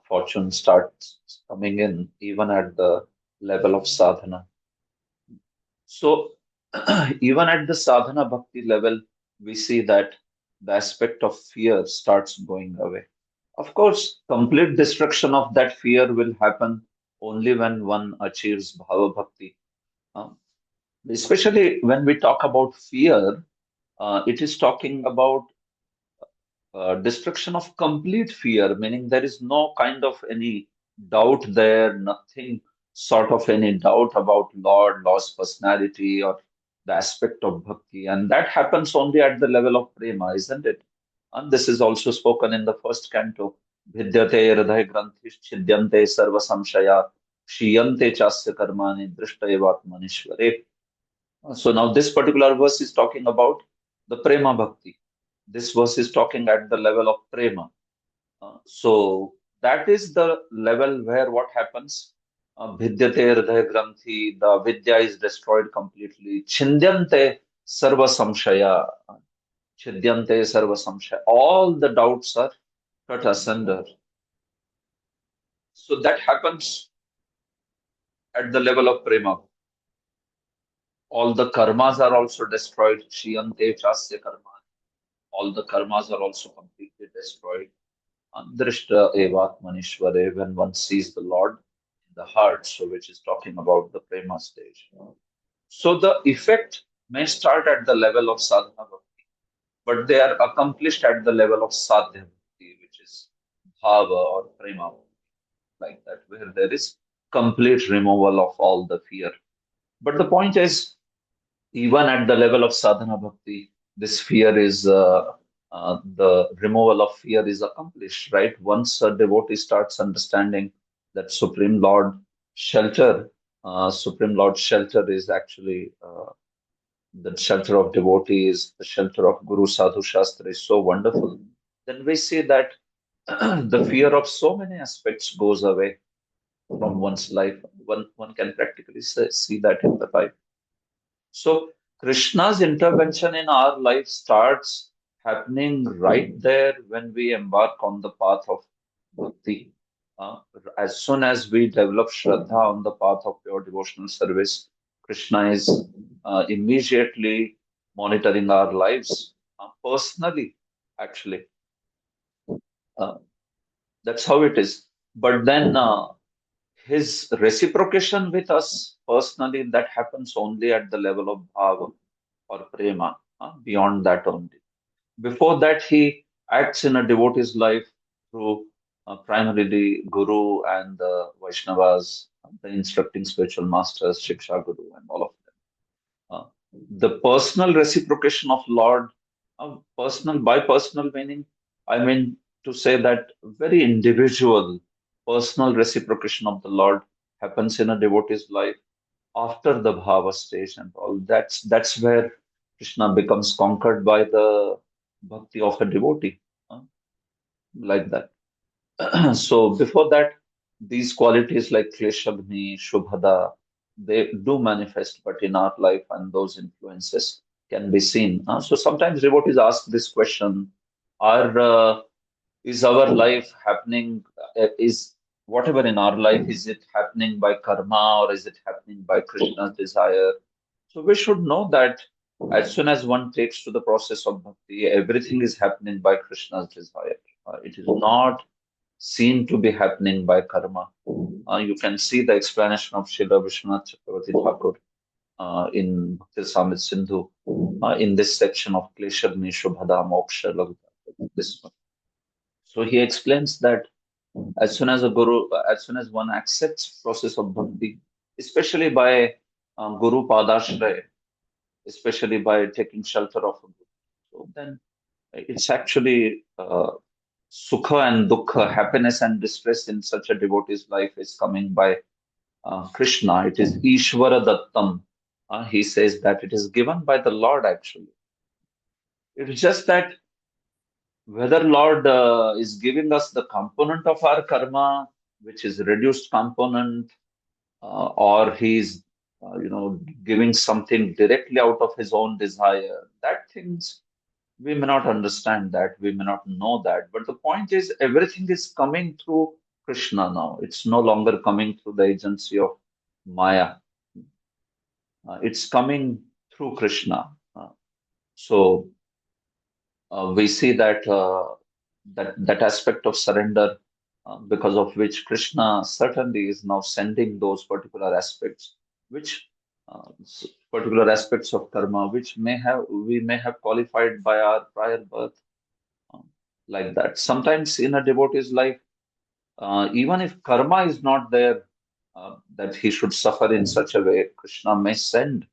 fortune starts coming in even at the level of sadhana. So even at the sadhana bhakti level, we see that the aspect of fear starts going away. Of course, complete destruction of that fear will happen only when one achieves bhava bhakti. Especially when we talk about fear, it is talking about destruction of complete fear, meaning there is no kind of any doubt there, nothing sort of any doubt about Lord's personality or the aspect of bhakti. And that happens only at the level of prema, isn't it? And this is also spoken in the first canto. Vidyate hridaya granthis chidyante sarva samshaya kshiyante chasya karmani drishtayevatmanishvare. So now this particular verse is talking about the prema bhakti. This verse is talking at the level of prema. So that is the level where what happens? Vidyate hridaya granthi, the vidya is destroyed completely. Chindyante sarva samshaya. Chidyante sarva samshaya. All the doubts are cut asunder. So that happens at the level of prema. All the karmas are also destroyed. Shiyante chasya karma. All the karmas are also completely destroyed. Drishta evatmanishvare, when one sees the Lord in the heart, so which is talking about the prema stage. So the effect may start at the level of sadhana bhakti, but they are accomplished at the level of sadhya bhakti, which is bhava or prema, like that, where there is complete removal of all the fear. But the point is, even at the level of sadhana bhakti, this fear is the removal of fear is accomplished, right? Once a devotee starts understanding that Supreme Lord shelter, Supreme Lord shelter is actually the shelter of devotees, the shelter of Guru Sadhu Shastra is so wonderful. Then we see that the fear of so many aspects goes away from one's life. One can practically see that in the life. So Krishna's intervention in our life starts happening right there when we embark on the path of bhakti. Uh, as soon as we develop Shraddha on the path of pure devotional service, Krishna is immediately monitoring our lives personally, actually. Uh, that's how it is. But then his reciprocation with us personally, that happens only at the level of bhava or prema, beyond that only. Before that, he acts in a devotee's life through primarily Guru and the Vaishnavas, the instructing spiritual masters, Shiksha Guru, and all of them. The personal reciprocation of Lord, personal by personal meaning, I mean to say that very individual personal reciprocation of the Lord happens in a devotee's life after the bhava stage and all. That's where Krishna becomes conquered by the bhakti of a devotee, uh, like that. So before that, these qualities like Kleshabhni, Shubhada, they do manifest, but in our life and those influences can be seen. So sometimes devotees ask this question: Are is our life happening? Is whatever in our life, is it happening by karma or is it happening by Krishna's desire? So we should know that as soon as one takes to the process of bhakti, everything is happening by Krishna's desire. It is not seen to be happening by karma. You can see the explanation of Srila Vishwanath Chakravarti Thakur in Bhakti Samit Sindhu in this section of Kleshabhni Shubhada Moksha Laghuta. This one. So he explains that as soon as a guru, as soon as one accepts process of bhakti, especially by Guru Padashraya, especially by taking shelter of a guru, so then it's actually sukha and dukkha, happiness and distress in such a devotee's life is coming by Krishna. It is Ishvara Dattam. He says that it is given by the Lord actually. It is just that whether Lord is giving us the component of our karma, which is reduced component, or he's giving something directly out of his own desire, that things we may not understand, that we may not know that, but the point is everything is coming through Krishna now. It's no longer coming through the agency of Maya. It's coming through Krishna. So we see that that aspect of surrender, because of which Krishna certainly is now sending those particular aspects, which particular aspects of karma, which we may have qualified by our prior birth, like that. Sometimes in a devotee's life, even if karma is not there, that he should suffer in such a way, Krishna may send.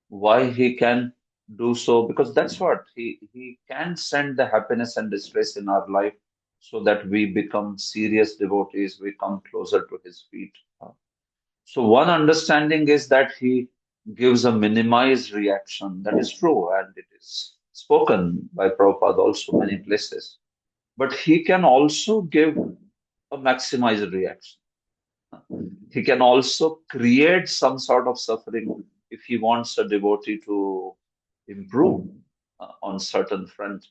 Why he can do so? Because that's what he can send the happiness and distress in our life so that we become serious devotees, we come closer to his feet. So one understanding is that he gives a minimized reaction. That is true, and it is spoken by Prabhupada also many places. But he can also give a maximized reaction. He can also create some sort of suffering if he wants a devotee to improve on certain front.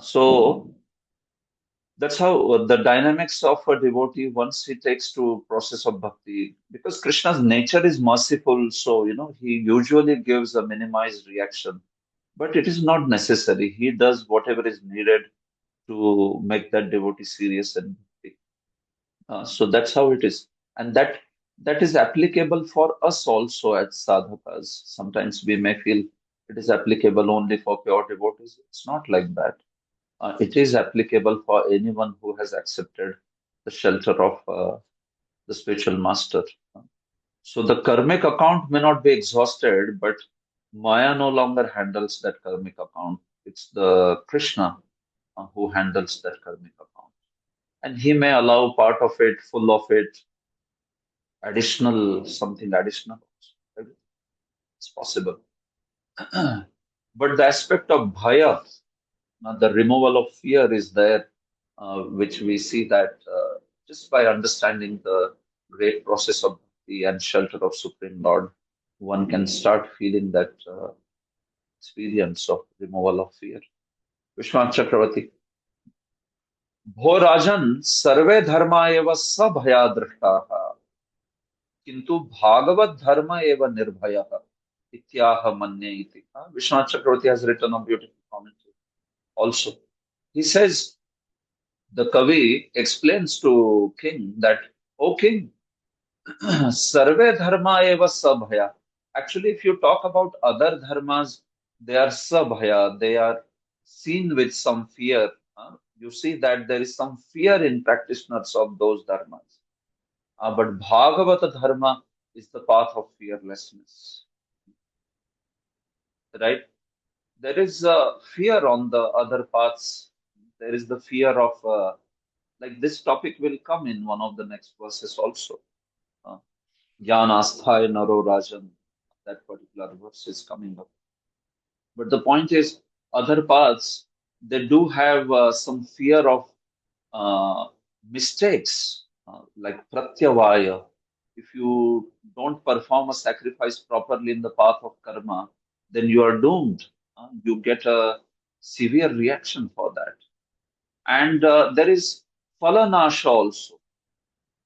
So that's how the dynamics of a devotee, once he takes to process of bhakti, because Krishna's nature is merciful, so he usually gives a minimized reaction, but it is not necessary. He does whatever is needed to make that devotee serious and bhakti. So that's how it is, and that is applicable for us also as sadhakas. Sometimes we may feel it is applicable only for pure devotees. It's not like that. It is applicable for anyone who has accepted the shelter of the spiritual master. So the karmic account may not be exhausted, but Maya no longer handles that karmic account. It's the Krishna who handles that karmic account. And he may allow part of it, full of it, something additional. It's possible. But the aspect of bhaya, the removal of fear is there, which we see that just by understanding the great process of the and shelter of Supreme Lord, one can start feeling that experience of removal of fear, Vishwanath Chakravarti. भो राजन सर्वे धर्मा एव सभया दृष्टाः किंतु भागवत धर्म एव निर्भयः इत्याह मन्ये इति. Vishwanath Chakravarti has written a beautiful commentary also. He says, the Kavi explains to king that, O king, sarve dharma eva sabhaya. Actually, if you talk about other dharmas, they are sabhaya, they are seen with some fear. You see that there is some fear in practitioners of those dharmas. But Bhagavata dharma is the path of fearlessness. Right? There is fear on the other paths. There is the fear of, like this topic will come in one of the next verses also. Jnanasthaya naro rajan, that particular verse is coming up. But the point is, other paths, they do have some fear of mistakes, like pratyavaya. If you don't perform a sacrifice properly in the path of karma, then you are doomed. You get a severe reaction for that. And there is phalanasha also.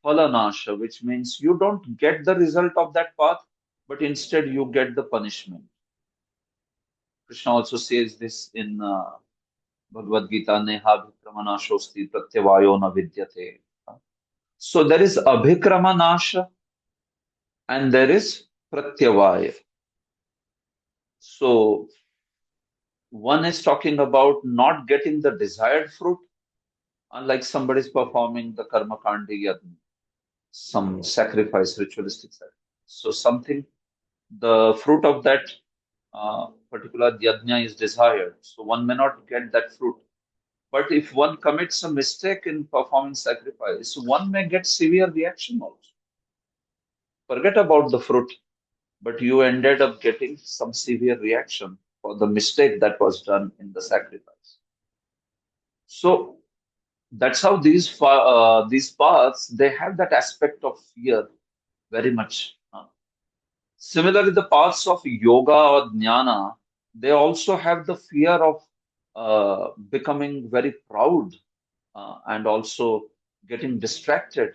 Phalanasha, which means you don't get the result of that path, but instead you get the punishment. Krishna also says this in Bhagavad Gita, Neha Bhikramanashosti Pratyavayo na vidyate. So there is Abhikramanasha and there is Pratyavaya. So one is talking about not getting the desired fruit, unlike somebody is performing the karma kandi yajna, some sacrifice, ritualistic sacrifice. So something, the fruit of that particular yajna is desired. So one may not get that fruit. But if one commits a mistake in performing sacrifice, one may get severe reaction also. Forget about the fruit, but you ended up getting some severe reaction for the mistake that was done in the sacrifice. So that's how these paths, they have that aspect of fear very much. Similarly, the paths of yoga or jnana, they also have the fear of becoming very proud and also getting distracted.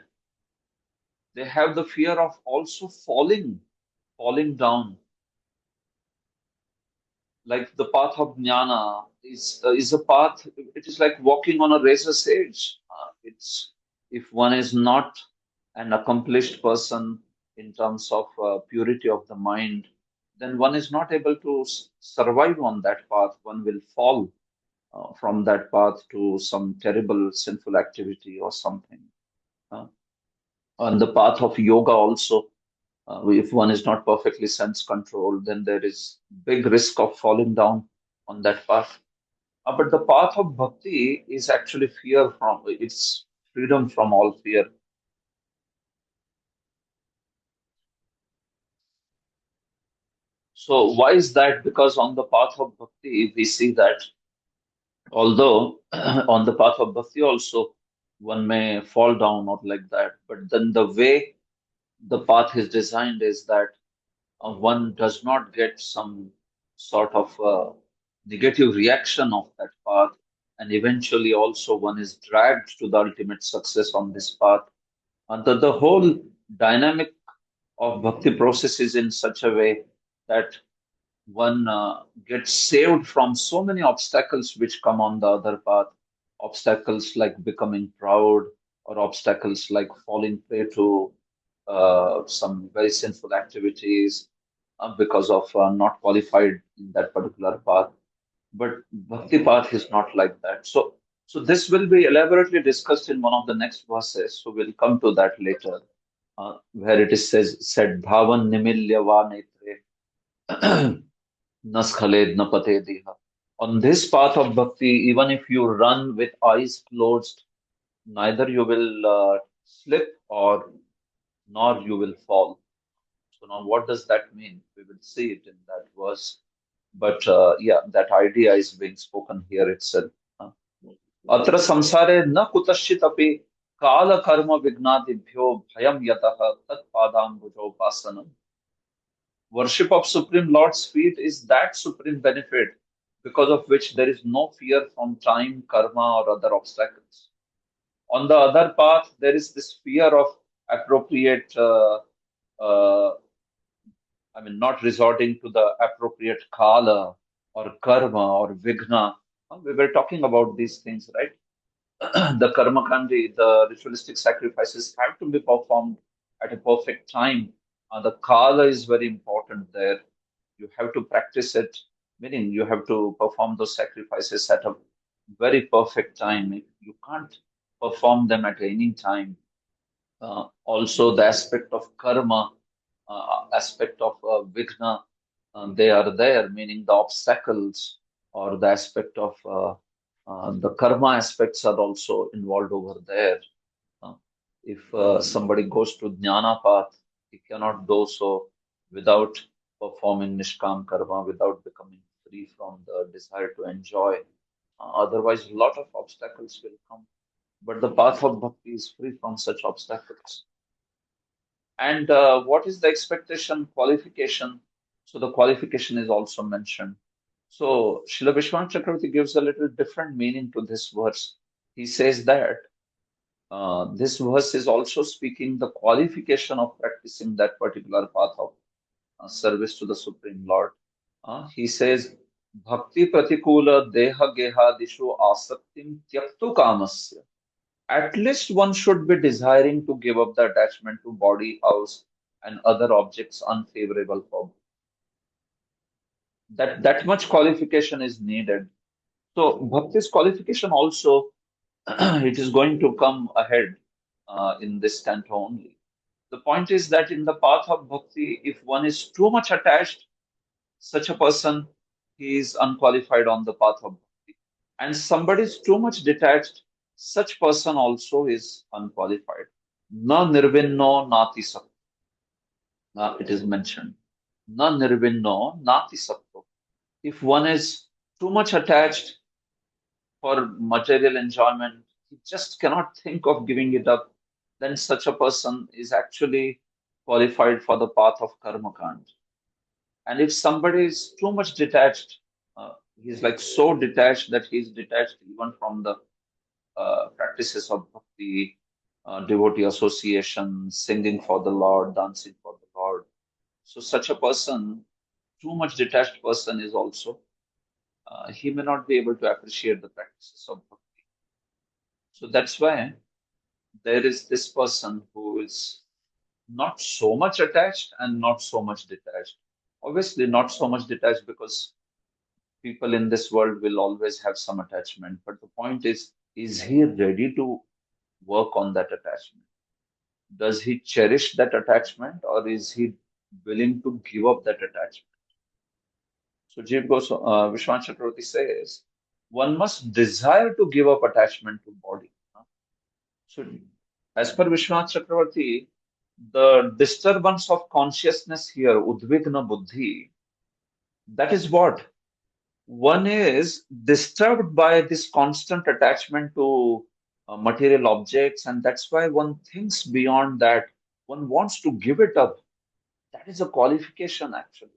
They have the fear of also falling down. Like the path of jnana is a path. It is like walking on a razor's edge. It's if one is not an accomplished person in terms of purity of the mind, then one is not able to survive on that path. One will fall from that path to some terrible sinful activity or something. On the path of yoga also, if one is not perfectly sense controlled, then there is big risk of falling down on that path. But the path of bhakti is actually it's freedom from all fear. So why is that? Because on the path of bhakti, we see that although on the path of bhakti also, one may fall down or like that, but then the way the path is designed is that one does not get some sort of negative reaction of that path, and eventually also one is dragged to the ultimate success on this path. And the whole dynamic of bhakti process is in such a way that one gets saved from so many obstacles which come on the other path. Obstacles like becoming proud, or obstacles like falling prey to some very sinful activities because of not qualified in that particular path. But bhakti path is not like that. So this will be elaborately discussed in one of the next verses. So we'll come to that later, where it is said, Dhavan nimilya va netre naskhaled napate diha. On this path of bhakti, even if you run with eyes closed, neither you will slip or nor you will fall. So now what does that mean? We will see it in that verse. But yeah, that idea is being spoken here itself. Atra samsare na kutashit api kala karma vignadibhyo bhayam yataha tat padam bhujopasanam. Worship of Supreme Lord's feet is that supreme benefit because of which there is no fear from time, karma, or other obstacles. On the other path, there is this fear of appropriate, not resorting to the appropriate kala or karma or vigna. We were talking about these things, right? The karma kandi, the ritualistic sacrifices have to be performed at a perfect time. The kala is very important there. You have to practice it, meaning you have to perform those sacrifices at a very perfect time. You can't perform them at any time. Also, the aspect of karma, aspect of vigna, they are there, meaning the obstacles or the aspect of the karma aspects are also involved over there. If somebody goes to jnana path, he cannot do so without performing nishkam karma, without becoming free from the desire to enjoy. Otherwise, a lot of obstacles will come. But the path of bhakti is free from such obstacles. And what is the expectation, qualification? So the qualification is also mentioned. So Srila Vishwanath Chakravarti gives a little different meaning to this verse. He says that this verse is also speaking the qualification of practicing that particular path of service to the Supreme Lord. He says, Bhakti pratikula deha geha dishu asaktim tyaktu kamasya. At least one should be desiring to give up the attachment to body, house, and other objects unfavorable for that much qualification is needed. So bhakti's qualification also it is going to come ahead in this canto only. The point is that in the path of bhakti, if one is too much attached, such a person he is unqualified on the path of bhakti. And somebody is too much detached, such person also is unqualified. Na nirvinno nati sakto. It is mentioned. Na nirvinno nati sakto. If one is too much attached for material enjoyment, he just cannot think of giving it up, then such a person is actually qualified for the path of karma kand. And if somebody is too much detached, he's like so detached that he's detached even from the practices of bhakti, devotee association, singing for the Lord, dancing for the Lord. So such a person, too much detached person is also, he may not be able to appreciate the practices of bhakti. So that's why there is this person who is not so much attached and not so much detached. Obviously, not so much detached because people in this world will always have some attachment. But the point is he ready to work on that attachment? Does he cherish that attachment or is he willing to give up that attachment? So Vishwanath Chakravarti says, one must desire to give up attachment to body. So as per Vishwanath Chakravarti, the disturbance of consciousness here, udvigna buddhi, that is what? One is disturbed by this constant attachment to material objects, and that's why one thinks beyond that. One wants to give it up. That is a qualification, actually.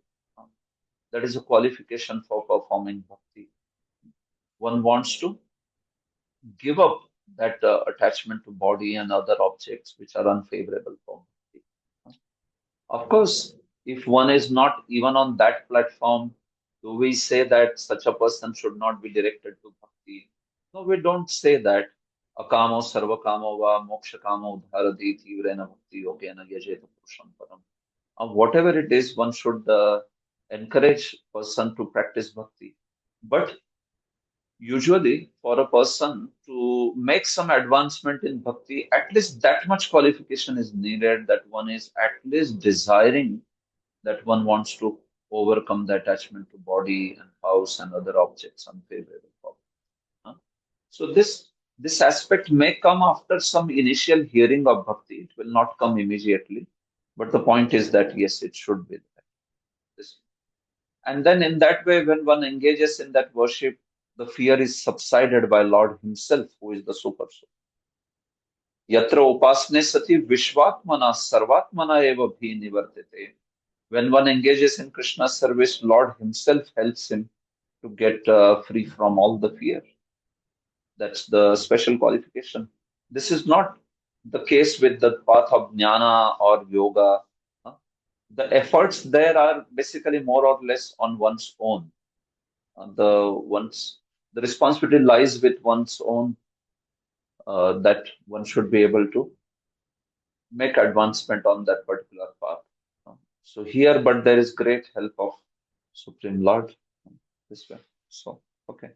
That is a qualification for performing bhakti. One wants to give up that attachment to body and other objects which are unfavorable for bhakti. Of course, if one is not even on that platform, do we say that such a person should not be directed to bhakti? No, we don't say that. Akamo sarva kamo va moksha kamo udharati tivrena bhakti yogena yajeta purusham param. Whatever it is, one should encourage person to practice bhakti. But usually for a person to make some advancement in bhakti, at least that much qualification is needed, that one is at least desiring, that one wants to overcome the attachment to body and house and other objects unfavorable for. So this aspect may come after some initial hearing of bhakti. It will not come immediately. But the point is that yes, it should be there. And then in that way, when one engages in that worship, the fear is subsided by Lord Himself, who is the Super Soul. Yatra upasne sati vishvatmana sarvatmana eva bhi nivartite. When one engages in Krishna's service, Lord Himself helps him to get free from all the fear. That's the special qualification. This is not the case with the path of jnana or yoga. huh? The efforts there are basically more or less on one's own. The responsibility lies with one's own, that one should be able to make advancement on that particular path. So here, but there is great help of Supreme Lord this way. So, okay.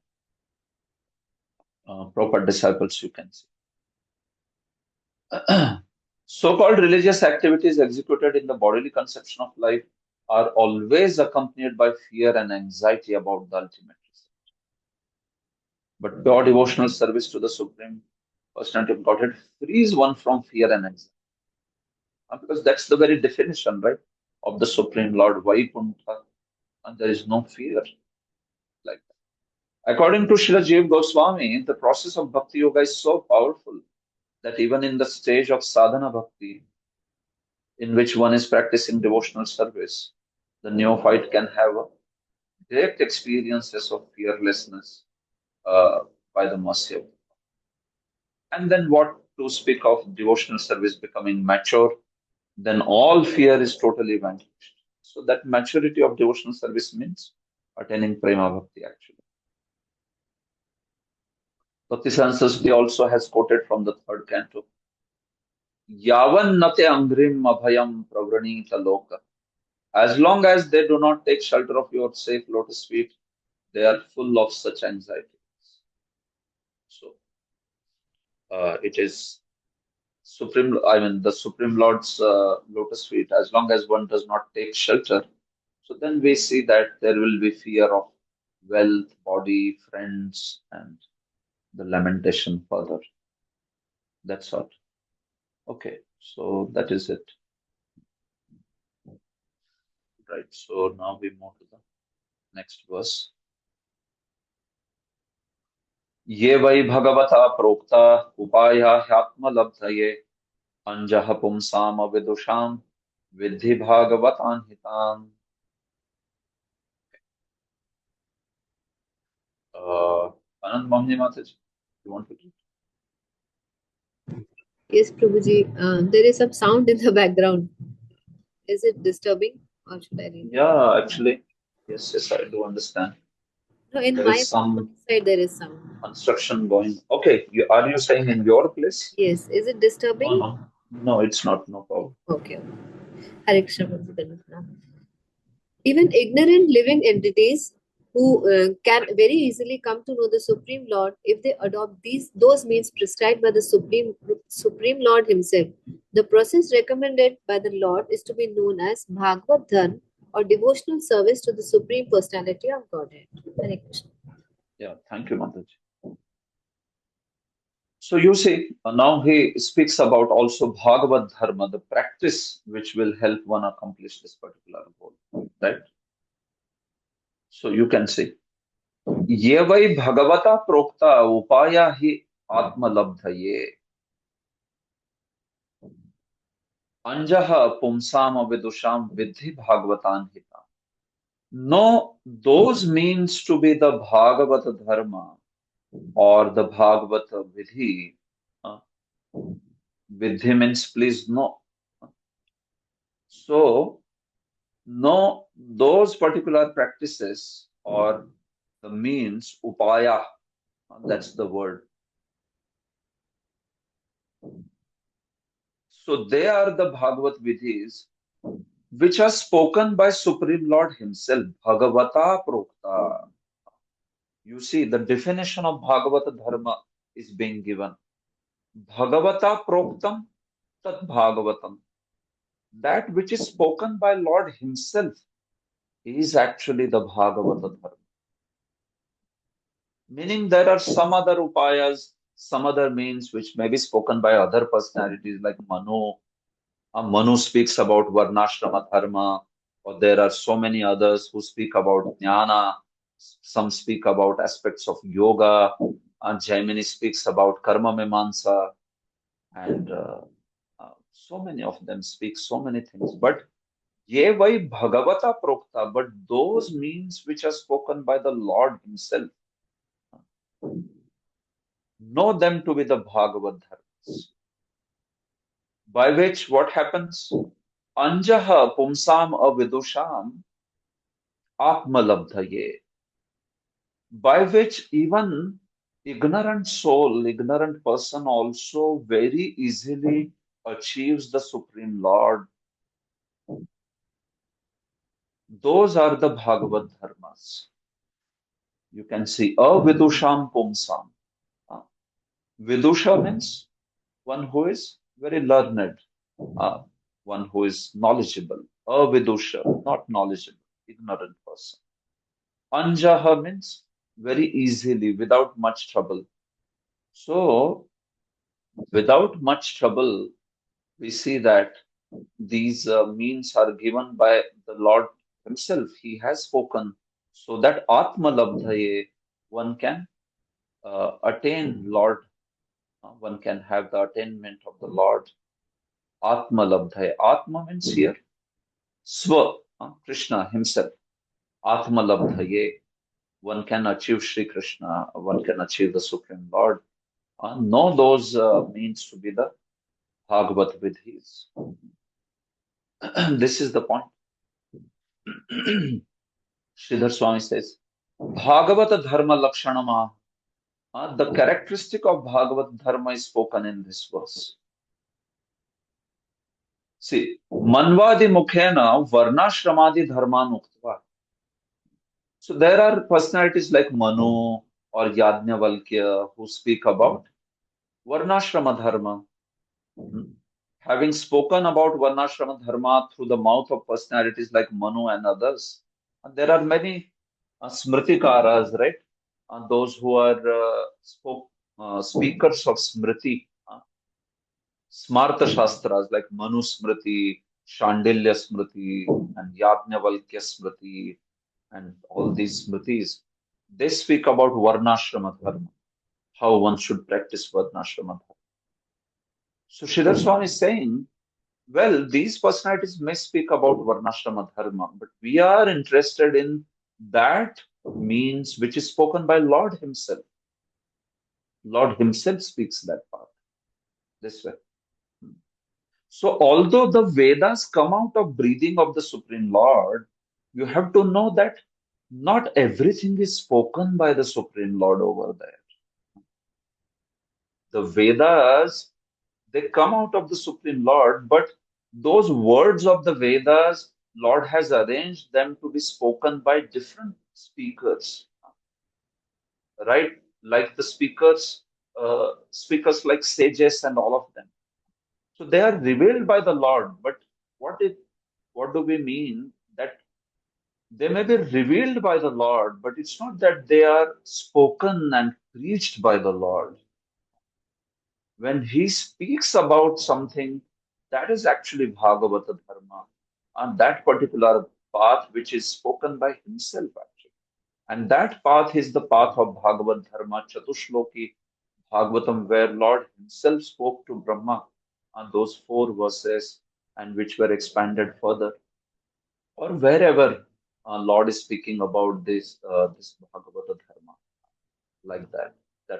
Proper disciples, you can see. So-called religious activities executed in the bodily conception of life are always accompanied by fear and anxiety about the ultimate result. But pure devotional service to the Supreme Personality of Godhead frees one from fear and anxiety. Because that's the very definition, right, of the Supreme Lord, Vaikuntha, and there is no fear like that. According to Srila Jiva Goswami, the process of Bhakti Yoga is so powerful that even in the stage of sadhana bhakti, in which one is practicing devotional service, the neophyte can have direct experiences of fearlessness by the mercy of God. And then what to speak of devotional service becoming mature, then all fear is totally vanished. So that maturity of devotional service means attaining prema bhakti actually. Bhakti Saraswati also has quoted from the third canto, Yavan nate angrim abhayam pravranita loka. As long as they do not take shelter of your safe lotus feet, they are full of such anxieties. So it is the Supreme Lord's lotus feet. As long as one does not take shelter, so then we see that there will be fear of wealth, body, friends, and the lamentation further. That's all. Okay, so that is it. Right, so now we move to the next verse. ये वै भगवता प्रोक्ता उपाया ह्यात्मलब्धये अंजः पुंसाम विदुषाम विद्धि भागवतान् हितान्. Anand Mamni Mataji, you want to read? Yes, Prabhuji. There is some sound in the background. Is it disturbing or should I read? Yeah, actually, yes, I do understand. No, in There my is some side there is sound. construction going. Okay, are you saying in your place? Yes. Is it disturbing? No, it's not. No problem. Okay. Hare Krishna, Prabhuji. Even ignorant living entities who can very easily come to know the Supreme Lord if they adopt those means prescribed by the Supreme Lord Himself. The process recommended by the Lord is to be known as Bhagavad Dharma or devotional service to the Supreme Personality of Godhead. Hare Krishna. Yeah, thank you, Mataji. So you see, now he speaks about also Bhagavad Dharma, the practice which will help one accomplish this particular goal, right? So you can see, ये वै भगवता प्रोक्ता उपाया हि आत्मलब्धये अंजः पुंसाम विदुषाम विद्धि भागवतान् हिता. Know those means to be the Bhagavata Dharma or the Bhagavata Vidhi. Vidhi means please know. So, know those particular practices or the means, upaya, that's the word. So, they are the Bhagavat Vidhis which are spoken by Supreme Lord Himself, Bhagavata Prokta. You see, the definition of Bhagavata Dharma is being given. Bhagavata Proktam Tat Bhagavatam. That which is spoken by Lord Himself is actually the Bhagavata Dharma. Meaning there are some other upayas, some other means which may be spoken by other personalities like Manu. Manu speaks about Varnashrama Dharma, or there are so many others who speak about Jnana. Some speak about aspects of yoga, and Jaimini speaks about Karma Mimamsa, and so many of them speak so many things. But Ye vai bhagavata prokta, but those means which are spoken by the Lord himself, know them to be the Bhagavad dharmas. By which what happens? Anjaha pumsam avidusham atmalabdhaye. By which even ignorant soul, ignorant person also very easily achieves the Supreme Lord. Those are the Bhagavad dharmas. You can see avidusham pumsam. Vidusha means one who is very learned, one who is knowledgeable. Avidusha, not knowledgeable, ignorant person. Anjaha means very easily, without much trouble. So, without much trouble, we see that these means are given by the Lord Himself. He has spoken so that Atma Labdhaye, one can attain Lord, one can have the attainment of the Lord. Atma Labdhaye. Atma means here Swa, Krishna Himself. Atma Labdhaye. One can achieve Sri Krishna, one can achieve the Supreme Lord. Know those means to be the Bhagavad Vidhis. This is the point. Sridhar Swami says, Bhagavata Dharma Lakshanama. The characteristic of Bhagavad Dharma is spoken in this verse. See, Manvadi Mukhena Varnashramadi Dharman Uktva. So there are personalities like Manu or Yajnavalkya who speak about Varnashrama Dharma. Having spoken about Varnashrama Dharma through the mouth of personalities like Manu and others, there are many Smritikaras, right? Those who are speakers of Smriti, Smarta Shastras like Manu Smriti, Shandilya Smriti, and Yajnavalkya Smriti, and all these Smritis. They speak about Varnashrama Dharma, how one should practice Varnashrama Dharma. So Sridhar Swami is saying, well, these personalities may speak about Varnashrama Dharma, but we are interested in that means which is spoken by Lord Himself. Lord Himself speaks that part this way. So, although the Vedas come out of breathing of the Supreme Lord, you have to know that not everything is spoken by the Supreme Lord over there. The Vedas, they come out of the Supreme Lord, but those words of the Vedas, Lord has arranged them to be spoken by different speakers, right? Like the speakers like sages and all of them. So they are revealed by the Lord, but what do we mean? That they may be revealed by the Lord, but it's not that they are spoken and preached by the Lord. When He speaks about something, that is actually Bhagavata Dharma, and that particular path which is spoken by Himself actually. And that path is the path of Bhagavad Dharma, Chatushloki Bhagavatam, where Lord Himself spoke to Brahma on those 4 verses and which were expanded further. Or wherever Lord is speaking about this Bhagavata Dharma, like that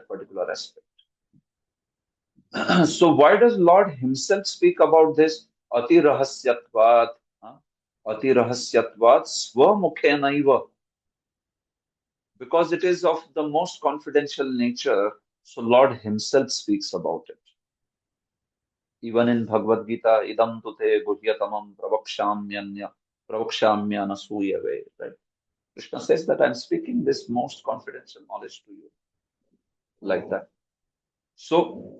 particular aspect. So why does Lord Himself speak about this Ati Rahasyatvat? Ati Rahasyatvat Swamukhenaiva. Because it is of the most confidential nature, so Lord Himself speaks about it. Even in Bhagavad Gita, idam tute guhyatamam pravakshamyanya nasuyave, right? Krishna says that I'm speaking this most confidential knowledge to you. Like that. So,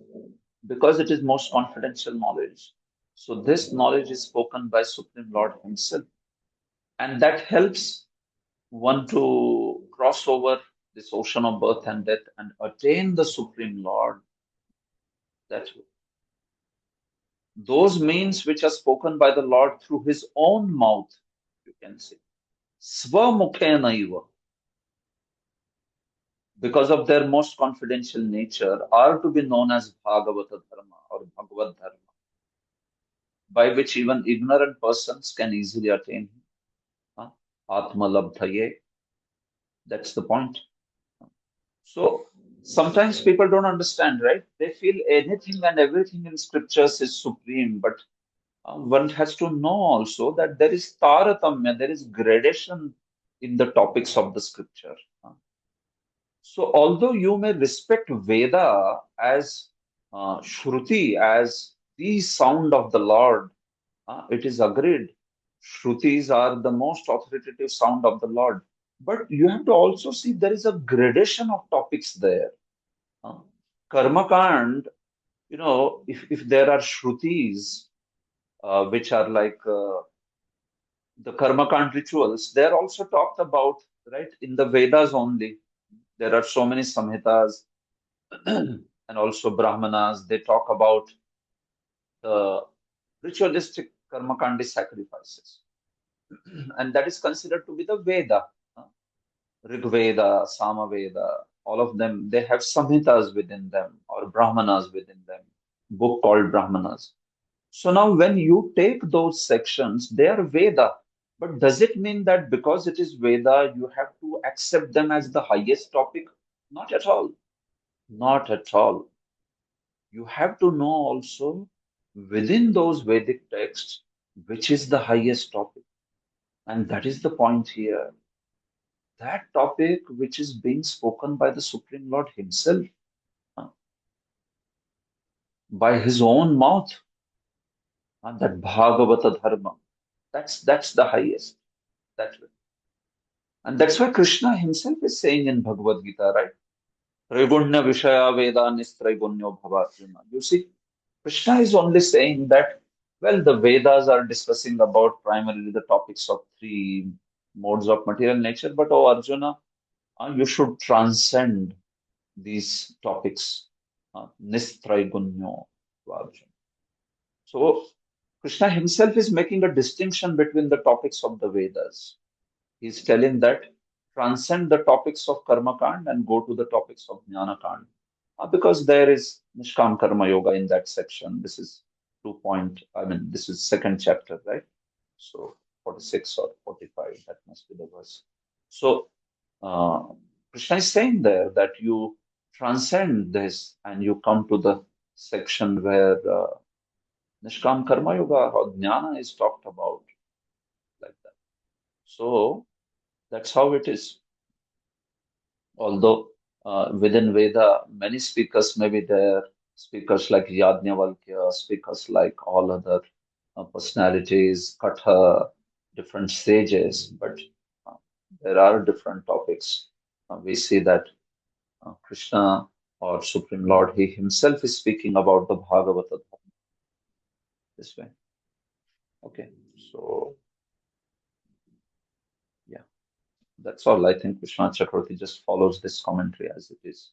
because it is most confidential knowledge, so this knowledge is spoken by Supreme Lord Himself. And that helps one to cross over this ocean of birth and death and attain the Supreme Lord. That way. Those means which are spoken by the Lord through His own mouth, you can say. Swamukhenaiva. Because of their most confidential nature, are to be known as Bhagavata Dharma or Bhagavad Dharma. by which even ignorant persons can easily attain. Atma labdhaye. That's the point. So sometimes people don't understand, right? They feel anything and everything in scriptures is supreme, but one has to know also that there is taratamya, there is gradation in the topics of the scripture. So although you may respect Veda as Shruti, as the sound of the Lord, it is agreed. Shrutis are the most authoritative sound of the Lord. But you have to also see there is a gradation of topics there. Karma Kand, if there are Shrutis, which are like the Karma Kand rituals, they are also talked about, right, in the Vedas only. There are so many Samhitas and also Brahmanas. They talk about the ritualistic Karmakandi sacrifices. And that is considered to be the Veda. Rig Veda, Sama Veda, all of them, they have Samhitas within them or Brahmanas within them, book called Brahmanas. So now when you take those sections, they are Veda. But does it mean that because it is Veda, you have to accept them as the highest topic? Not at all. Not at all. You have to know also within those Vedic texts, which is the highest topic. And that is the point here. That topic which is being spoken by the Supreme Lord Himself, by His own mouth, and that Bhagavata Dharma, that's the highest. That way. And that's why Krishna Himself is saying in Bhagavad Gita, right? Trigunya Vishaya Veda Nistraigunyo Bhavarjuna. You see, Krishna is only saying that, well, the Vedas are discussing about primarily the topics of three modes of material nature, but oh Arjuna, you should transcend these topics. Nistraigunyo Bhavarjuna. So Krishna himself is making a distinction between the topics of the Vedas. He's telling that transcend the topics of Karma Kand and go to the topics of Jnana Kand. Because there is Nishkam Karma Yoga in that section. This is this is second chapter, right? So 46 or 45, that must be the verse. So Krishna is saying there that you transcend this and you come to the section where Nishkam Karma Yoga or Jnana is talked about, like that. So that's how it is. Although within Veda, many speakers may be there, speakers like Yajnavalkya, speakers like all other personalities, Katha, different sages, but there are different topics. We see that Krishna or Supreme Lord, He Himself is speaking about the Bhagavata Dharma this way. Okay, so yeah, that's all. I think Vishwanath Chakravarti just follows this commentary as it is.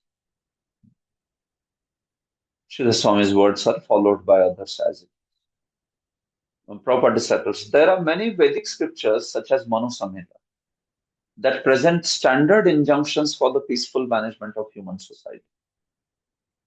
Srila Swami's words are followed by others as it is. Proper disciples. There are many Vedic scriptures, such as Manu Samhita, that present standard injunctions for the peaceful management of human society.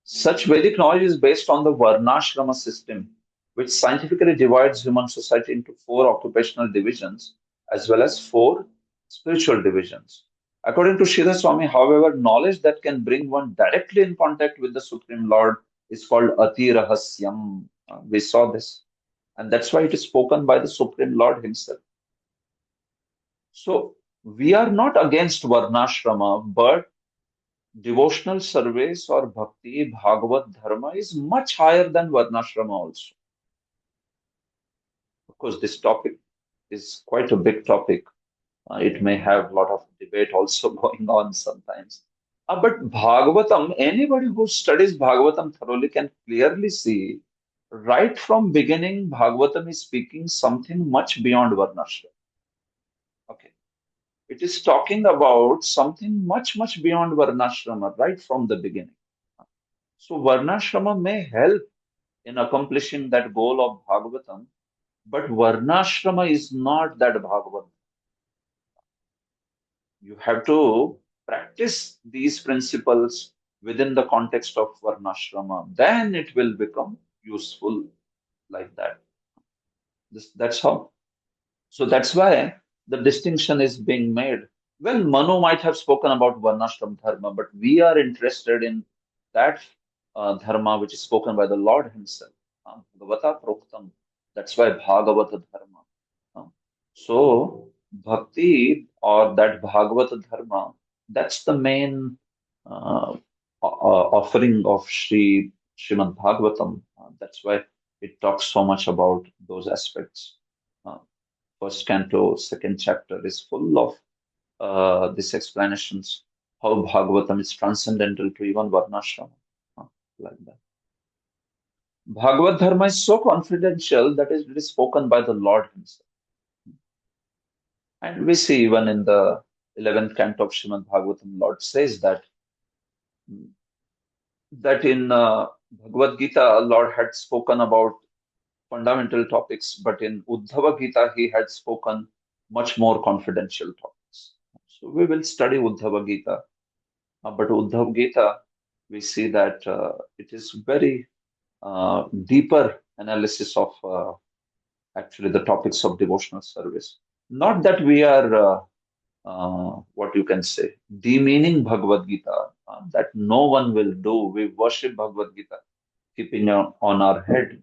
Such Vedic knowledge is based on the Varnashrama system, which scientifically divides human society into 4 occupational divisions as well as 4 spiritual divisions. According to Srila Swami, however, knowledge that can bring one directly in contact with the Supreme Lord is called Ati Rahasyam. We saw this. And that's why it is spoken by the Supreme Lord Himself. So, we are not against Varnashrama, but devotional service or bhakti, Bhagavat Dharma is much higher than Varnashrama also. Of course, this topic is quite a big topic. It may have a lot of debate also going on sometimes. But Bhagavatam, anybody who studies Bhagavatam thoroughly can clearly see, right from beginning, Bhagavatam is speaking something much beyond Varnashrama. Okay. It is talking about something much, much beyond Varnashrama, right from the beginning. So Varnashrama may help in accomplishing that goal of Bhagavatam, but Varnashrama is not that Bhagavatam. You have to practice these principles within the context of Varnashrama. Then it will become useful like that. That's how. So that's why the distinction is being made. Well, Manu might have spoken about Varnashram Dharma, but we are interested in that Dharma which is spoken by the Lord Himself. Bhagavata Proktam. That's why Bhagavata Dharma. So, Bhakti or that Bhagavata Dharma, that's the main offering of Srimad Bhagavatam. That's why it talks so much about those aspects. Uh, First canto, second chapter is full of these explanations, how Bhagavatam is transcendental to even Varnashrama, like that. Bhagavad Dharma is so confidential that it is spoken by the Lord Himself. And we see even in the 11th canto of Srimad Bhagavatam, Lord says that in Bhagavad Gita, Lord had spoken about fundamental topics, but in Uddhava Gita, He had spoken much more confidential topics. So we will study Uddhava Gita, but Uddhava Gita, we see that it is very deeper analysis of actually the topics of devotional service. Not that we are what you can say, demeaning Bhagavad Gita, that no one will do. We worship Bhagavad Gita, keeping on our head.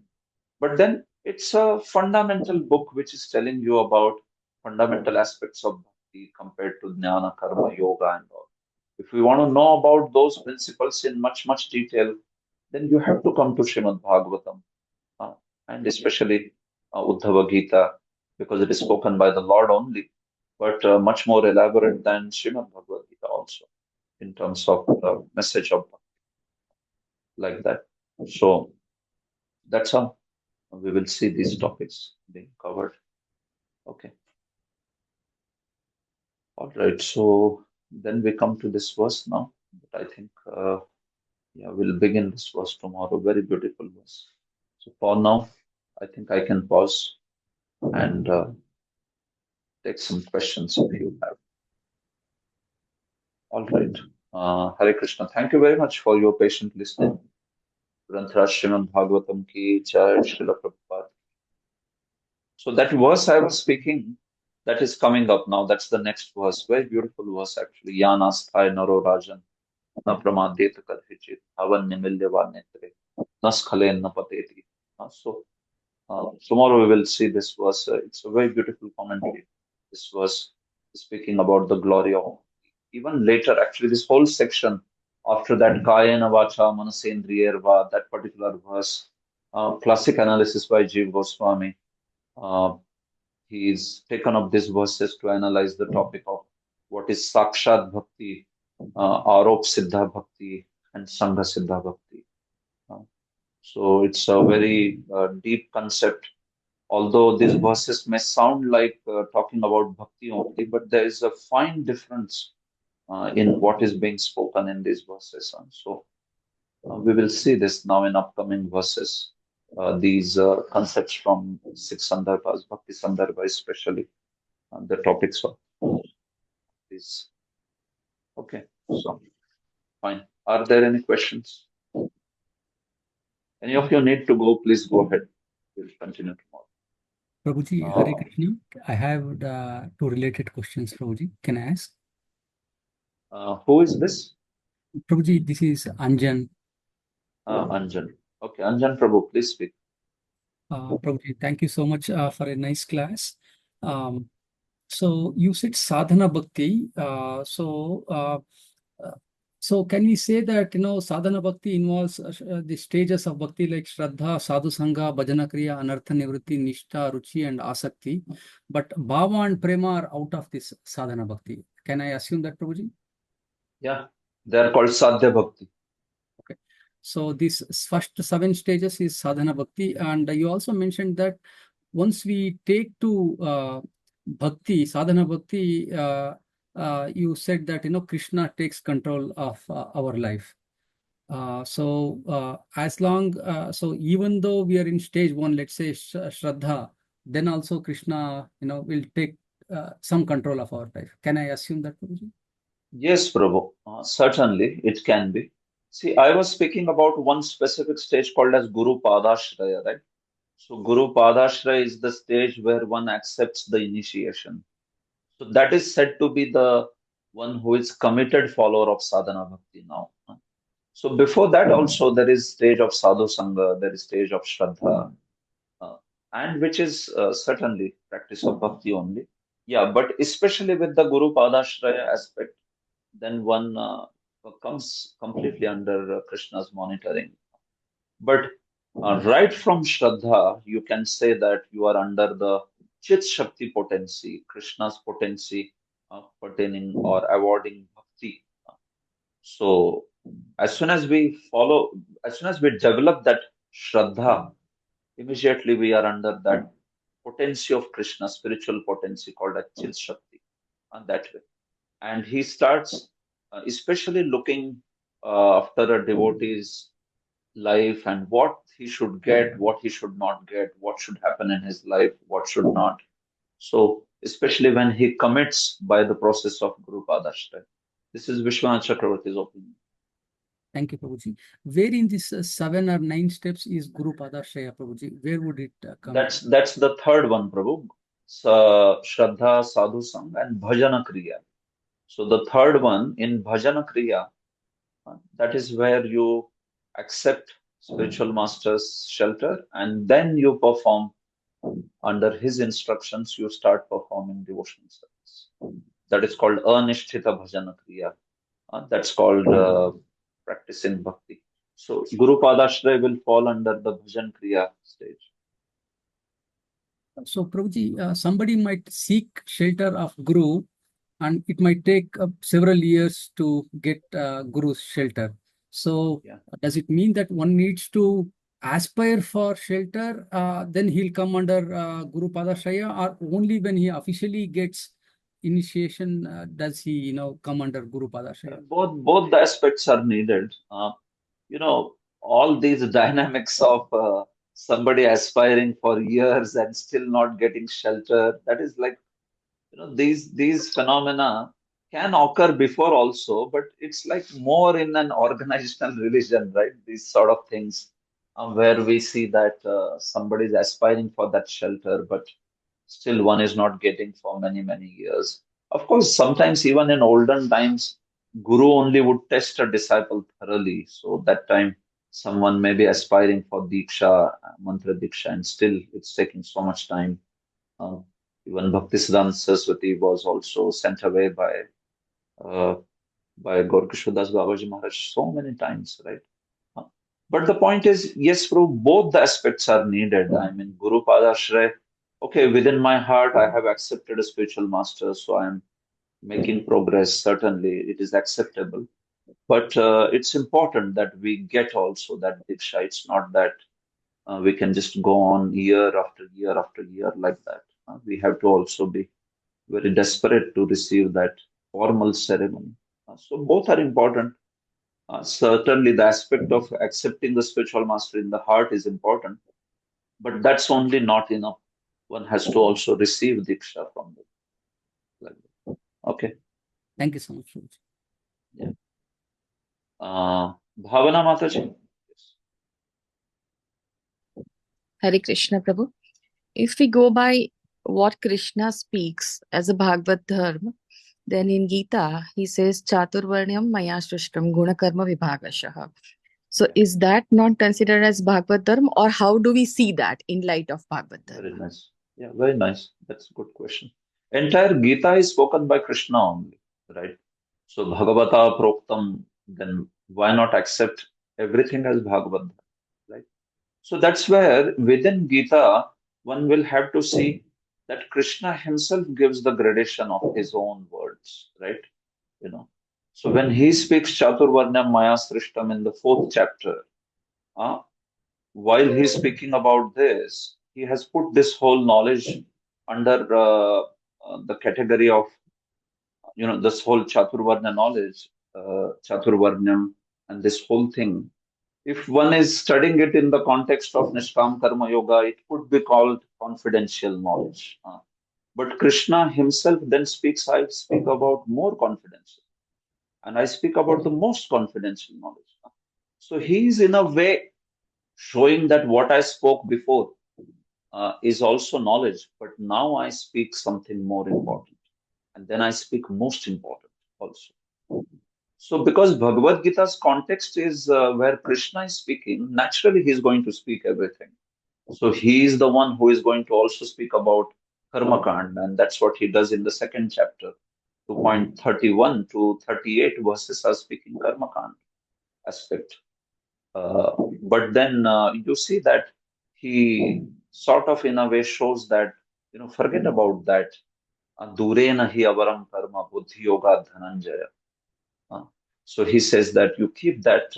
But then it's a fundamental book which is telling you about fundamental aspects of bhakti compared to jnana, karma, yoga, and all. If we want to know about those principles in much detail, then you have to come to Srimad Bhagavatam, and especially Uddhava Gita, because it is spoken by the Lord only, but much more elaborate than Srimad Bhagavad Gita also, in terms of the message of bhakti, like that. So that's how we will see these topics being covered. Okay. All right. So then we come to this verse now. But I think, we'll begin this verse tomorrow. Very beautiful verse. So for now, I think I can pause and take some questions if you have. All right. Hare Krishna. Thank you very much for your patient listening. Granthra Srimad Bhagavatam ki jai, Srila Prabhupada. So that verse I was speaking, that is coming up now. That's the next verse. Very beautiful verse actually. Yanasthai naro rajan na pramadeta kadhichit avan nimilyava netre naskhalen na pateti. So tomorrow we will see this verse. It's a very beautiful commentary. This verse is speaking about the glory of. Even later, actually, this whole section after that Kayena Vacha Manasendriyarva, that particular verse, classic analysis by Jiva Goswami. He's taken up these verses to analyze the topic of what is Sakshat Bhakti, Arop Siddha Bhakti, and Sangha Siddha Bhakti. So it's a very deep concept. Although these verses may sound like talking about bhakti only, but there is a fine difference in what is being spoken in these verses. So we will see this now in upcoming verses. These concepts from six sandarbhas, bhakti sandarbha especially, the topics of these. Okay, so fine. Are there any questions? Any of you need to go, please go ahead. We'll continue tomorrow. Prabhuji, Hare Krishna. I have two related questions, Prabhuji. Can I ask? Who is this? Prabhuji, this is Anjan. Anjan. Okay, Anjan Prabhu, please speak. Prabhuji, thank you so much for a nice class. So you said sadhana bhakti. So can we say that sadhana bhakti involves the stages of bhakti like Shraddha, Sadhu Sangha, Bhajana Kriya, Anartha Nivritti, Nishtha, Ruchi, and Asakti. But Bhava and Prema are out of this sadhana bhakti. Can I assume that, Prabhuji? Yeah, they are called Sadhya Bhakti. Okay. So these first 7 stages is sadhana bhakti, and you also mentioned that once we take to bhakti, sadhana bhakti, you said that Krishna takes control of our life. So even though we are in stage 1, let's say Shraddha, then also Krishna will take some control of our life. Can I assume that, Prabhuji? Yes, Prabhu. Certainly, it can be. See, I was speaking about one specific stage called as Guru Padashraya, right? So Guru Padashraya is the stage where one accepts the initiation. So that is said to be the one who is committed follower of sadhana bhakti now. So before that also there is stage of sadhu sangha, there is stage of shraddha, uh, and which is certainly practice of bhakti only. Yeah, but especially with the Guru Padashraya aspect, then one comes completely under Krishna's monitoring. But right from Shraddha, you can say that you are under the Chit Shakti potency, Krishna's potency pertaining or awarding bhakti. So as soon as we follow, as soon as we develop that Shraddha, immediately we are under that potency of Krishna, spiritual potency called as Chit Shakti, and that way. And he starts especially looking after a devotee's life and what he should get, what he should not get, what should happen in his life, what should not. So, especially when he commits by the process of Guru Padashraya. This is Vishwanath Chakravarti's opinion. Thank you, Prabhuji. Where in this 7 or 9 steps is Guru Padashraya, Prabhuji? Where would it come? That's the third one, Prabhu. So, Shraddha, Sadhu Sang, and Bhajana Kriya. So the third one in Bhajana Kriya, that is where you accept spiritual master's shelter and then you perform under his instructions, you start performing devotional service. That is called Anishtita Bhajana Kriya. That's called practicing bhakti. So Guru Padashraya will fall under the Bhajan Kriya stage. So Prabhuji, somebody might seek shelter of Guru and it might take several years to get Guru's shelter. So Yeah. does it mean that one needs to aspire for shelter, then he'll come under Guru Padashraya, or only when he officially gets initiation does he, come under Guru Padashraya? Both the aspects are needed. All these dynamics of somebody aspiring for years and still not getting shelter, that is like, these phenomena can occur before also, but it's like more in an organizational religion, right? These sort of things where we see that somebody is aspiring for that shelter, but still one is not getting for many, many years. Of course, sometimes even in olden times, Guru only would test a disciple thoroughly. So that time, someone may be aspiring for Diksha, Mantra Diksha, and still it's taking so much time. Uh, Even Bhaktisiddhanta Saraswati was also sent away uh, by Gaurkishordas Babaji Maharaj so many times, right? But the point is, yes, Prabhu, both the aspects are needed. I mean, Guru Padashraya, okay, within my heart, I have accepted a spiritual master, so I'm making progress. Certainly, it is acceptable. But it's important that we get also that Diksha. It's not that we can just go on year after year after year like that. We have to also be very desperate to receive that formal ceremony. So both are important. Certainly, the aspect of accepting the spiritual master in the heart is important, but that's only not enough. One has to also receive Diksha from them. Like that. Okay. Thank you so much, Prabhuji. Yeah. Bhavana Mataji. Yes. Hare Krishna, Prabhu. If we go by what Krishna speaks as a Bhagavad Dharma, then in Gita, he says, Chaturvarnyam Maya Shrishtam Guna Karma Vibhagashaha. So is that not considered as Bhagavad Dharma, or how do we see that in light of Bhagavad Dharma? Very nice. Yeah, very nice. That's a good question. Entire Gita is spoken by Krishna only, right? So Bhagavata Proktam, then why not accept everything as Bhagavad, right? So that's where within Gita, one will have to see that Krishna himself gives the gradation of his own words, right? So when he speaks Chaturvarnyam Maya Srishtam in the 4th chapter, while he's speaking about this, he has put this whole knowledge under the category of, this whole Chaturvarnya knowledge, Chaturvarnyam, and this whole thing. If one is studying it in the context of Nishkam Karma Yoga, it could be called confidential knowledge. But Krishna himself then speaks, I speak about more confidential. And I speak about the most confidential knowledge. So he is in a way showing that what I spoke before, is also knowledge, but now I speak something more important. And then I speak most important also. So, because Bhagavad Gita's context is where Krishna is speaking, naturally he is going to speak everything. So, he is the one who is going to also speak about Karma Kand, and that's what he does in the second chapter. 2.31 to 38 verses are speaking Karma Kand aspect. But then you see that he sort of in a way shows that, forget about that. Durena hi avaram karma buddhi yoga dhananjaya. Uh, So he says that you keep that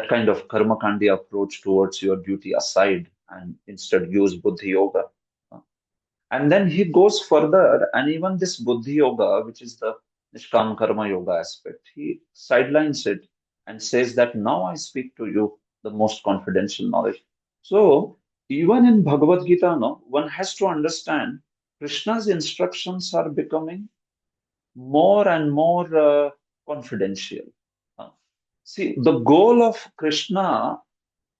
kind of karma kandi approach towards your duty aside and instead use buddhi yoga. Uh, And then he goes further, and even this buddhi yoga, which is the Nishkam karma yoga aspect, he sidelines it and says that now I speak to you the most confidential knowledge. So even in Bhagavad Gita, no, one has to understand Krishna's instructions are becoming more and more confidential. Uh, See, the goal of Krishna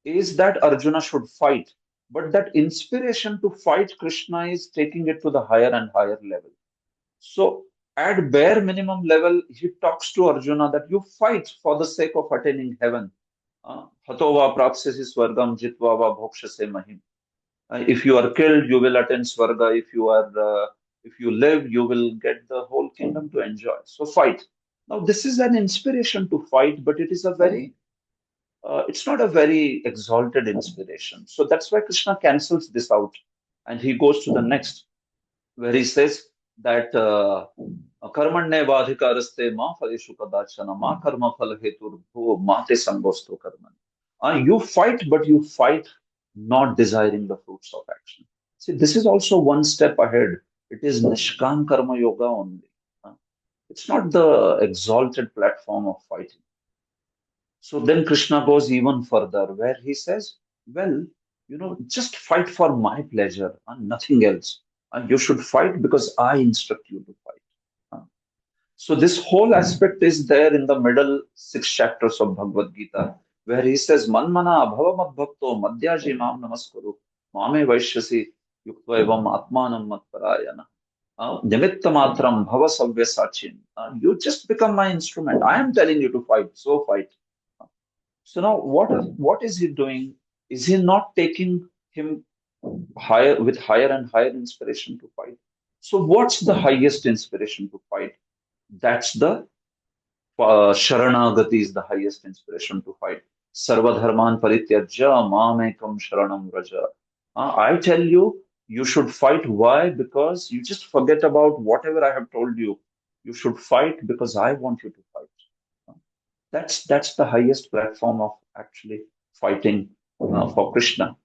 is that Arjuna should fight, but that inspiration to fight Krishna is taking it to the higher and higher level. So, at bare minimum level, he talks to Arjuna that you fight for the sake of attaining heaven. Hato va prapsyasi swargam jitva va bhokshase mahim. If you are killed, you will attain Swarga. If you live, you will get the whole kingdom to enjoy. So fight. Now, this is an inspiration to fight, but it's not a very exalted inspiration. So that's why Krishna cancels this out, and he goes to the next, where he says that karmanne vadhikaraste ma phaleshu kadachana ma karma phala heturabho mate sangosto karman. You fight, but you fight not desiring the fruits of action. See, this is also one step ahead. It is Nishkam Karma Yoga only. It's not the exalted platform of fighting. So then Krishna goes even further, where he says, well, just fight for my pleasure and nothing else. And you should fight because I instruct you to fight. So this whole aspect is there in the middle 6 chapters of Bhagavad Gita, where he says, Manmana bhava madbhakto madhyaji mam namaskuru mame vaishyasi yuktva evam atmanam matparayana. Nimitta matram bhava savya sachin. You just become my instrument. I am telling you to fight, so fight. So now what is he doing? Is he not taking him higher with higher and higher inspiration to fight? So what's the highest inspiration to fight? That's the Sharanagati is the highest inspiration to fight. Sarvadharman parityajya mamekam sharanam raja. I tell you, you should fight. Why? Because you just forget about whatever I have told you. You should fight because I want you to fight. That's the highest platform of actually fighting for Krishna.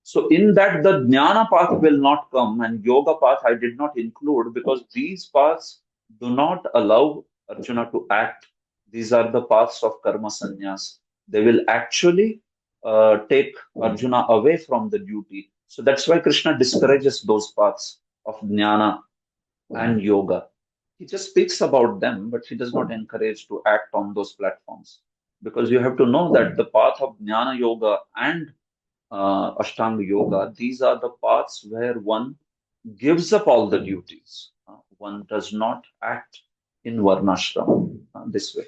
So in that, the jnana path will not come, and yoga path I did not include because these paths do not allow Arjuna to act. These are the paths of karma sannyas. They will actually take Arjuna away from the duty. So that's why Krishna discourages those paths of jnana and yoga. He just speaks about them, but he does not encourage to act on those platforms. Because you have to know that the path of jnana yoga and Ashtanga yoga, these are the paths where one gives up all the duties. One does not act in Varnashram this way.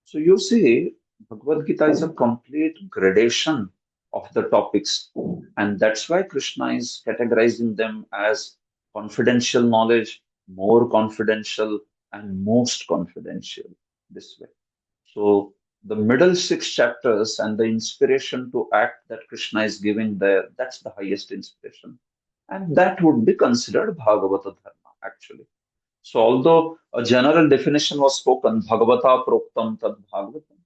So you see, Bhagavad Gita is a complete gradation of the topics, and that's why Krishna is categorizing them as confidential knowledge, more confidential, and most confidential this way. So the middle 6 chapters and the inspiration to act that Krishna is giving there, that's the highest inspiration. And that would be considered Bhagavata Dharma, actually. So although a general definition was spoken, Bhagavata Proktam Tad Bhagavatam,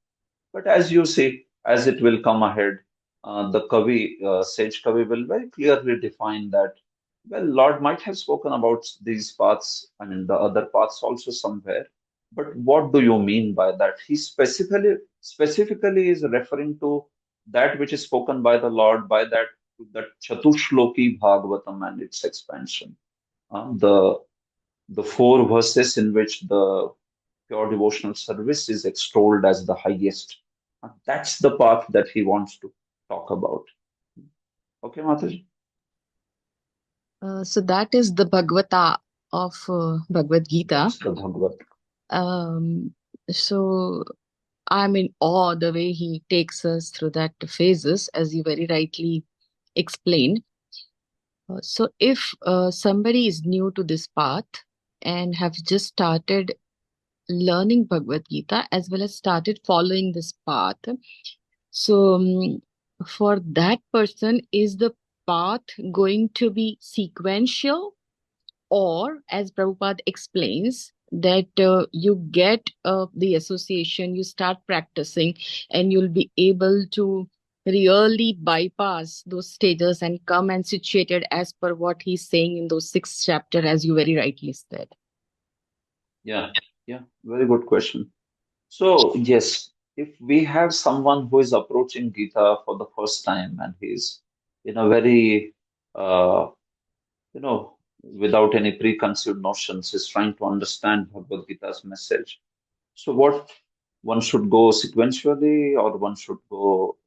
but as you see, as it will come ahead, the Kavi, sage Kavi will very clearly define that, well, Lord might have spoken about these paths and in the other paths also somewhere, but what do you mean by that? He specifically is referring to that which is spoken by the Lord, by that Chatushloki Bhagavatam and its expansion. The 4 verses in which the pure devotional service is extolled as the highest. That's the path that he wants to talk about. Okay, Mataji? So that is the Bhagavata of Bhagavad Gita. That's the Bhagavad. So I'm in awe the way he takes us through that phases, as you very rightly explained. So if somebody is new to this path and have just started learning Bhagavad Gita as well as started following this path, so for that person, is the path going to be sequential, or as Prabhupada explains, that you get the association, you start practicing, and you'll be able to really bypass those stages and come and situated as per what he's saying in those 6 chapters, as you very rightly said. Yeah, very good question. So, yes, if we have someone who is approaching Gita for the first time and he's in a very, without any preconceived notions, is trying to understand Bhagavad Gita's message. So, what one should go sequentially, or one should go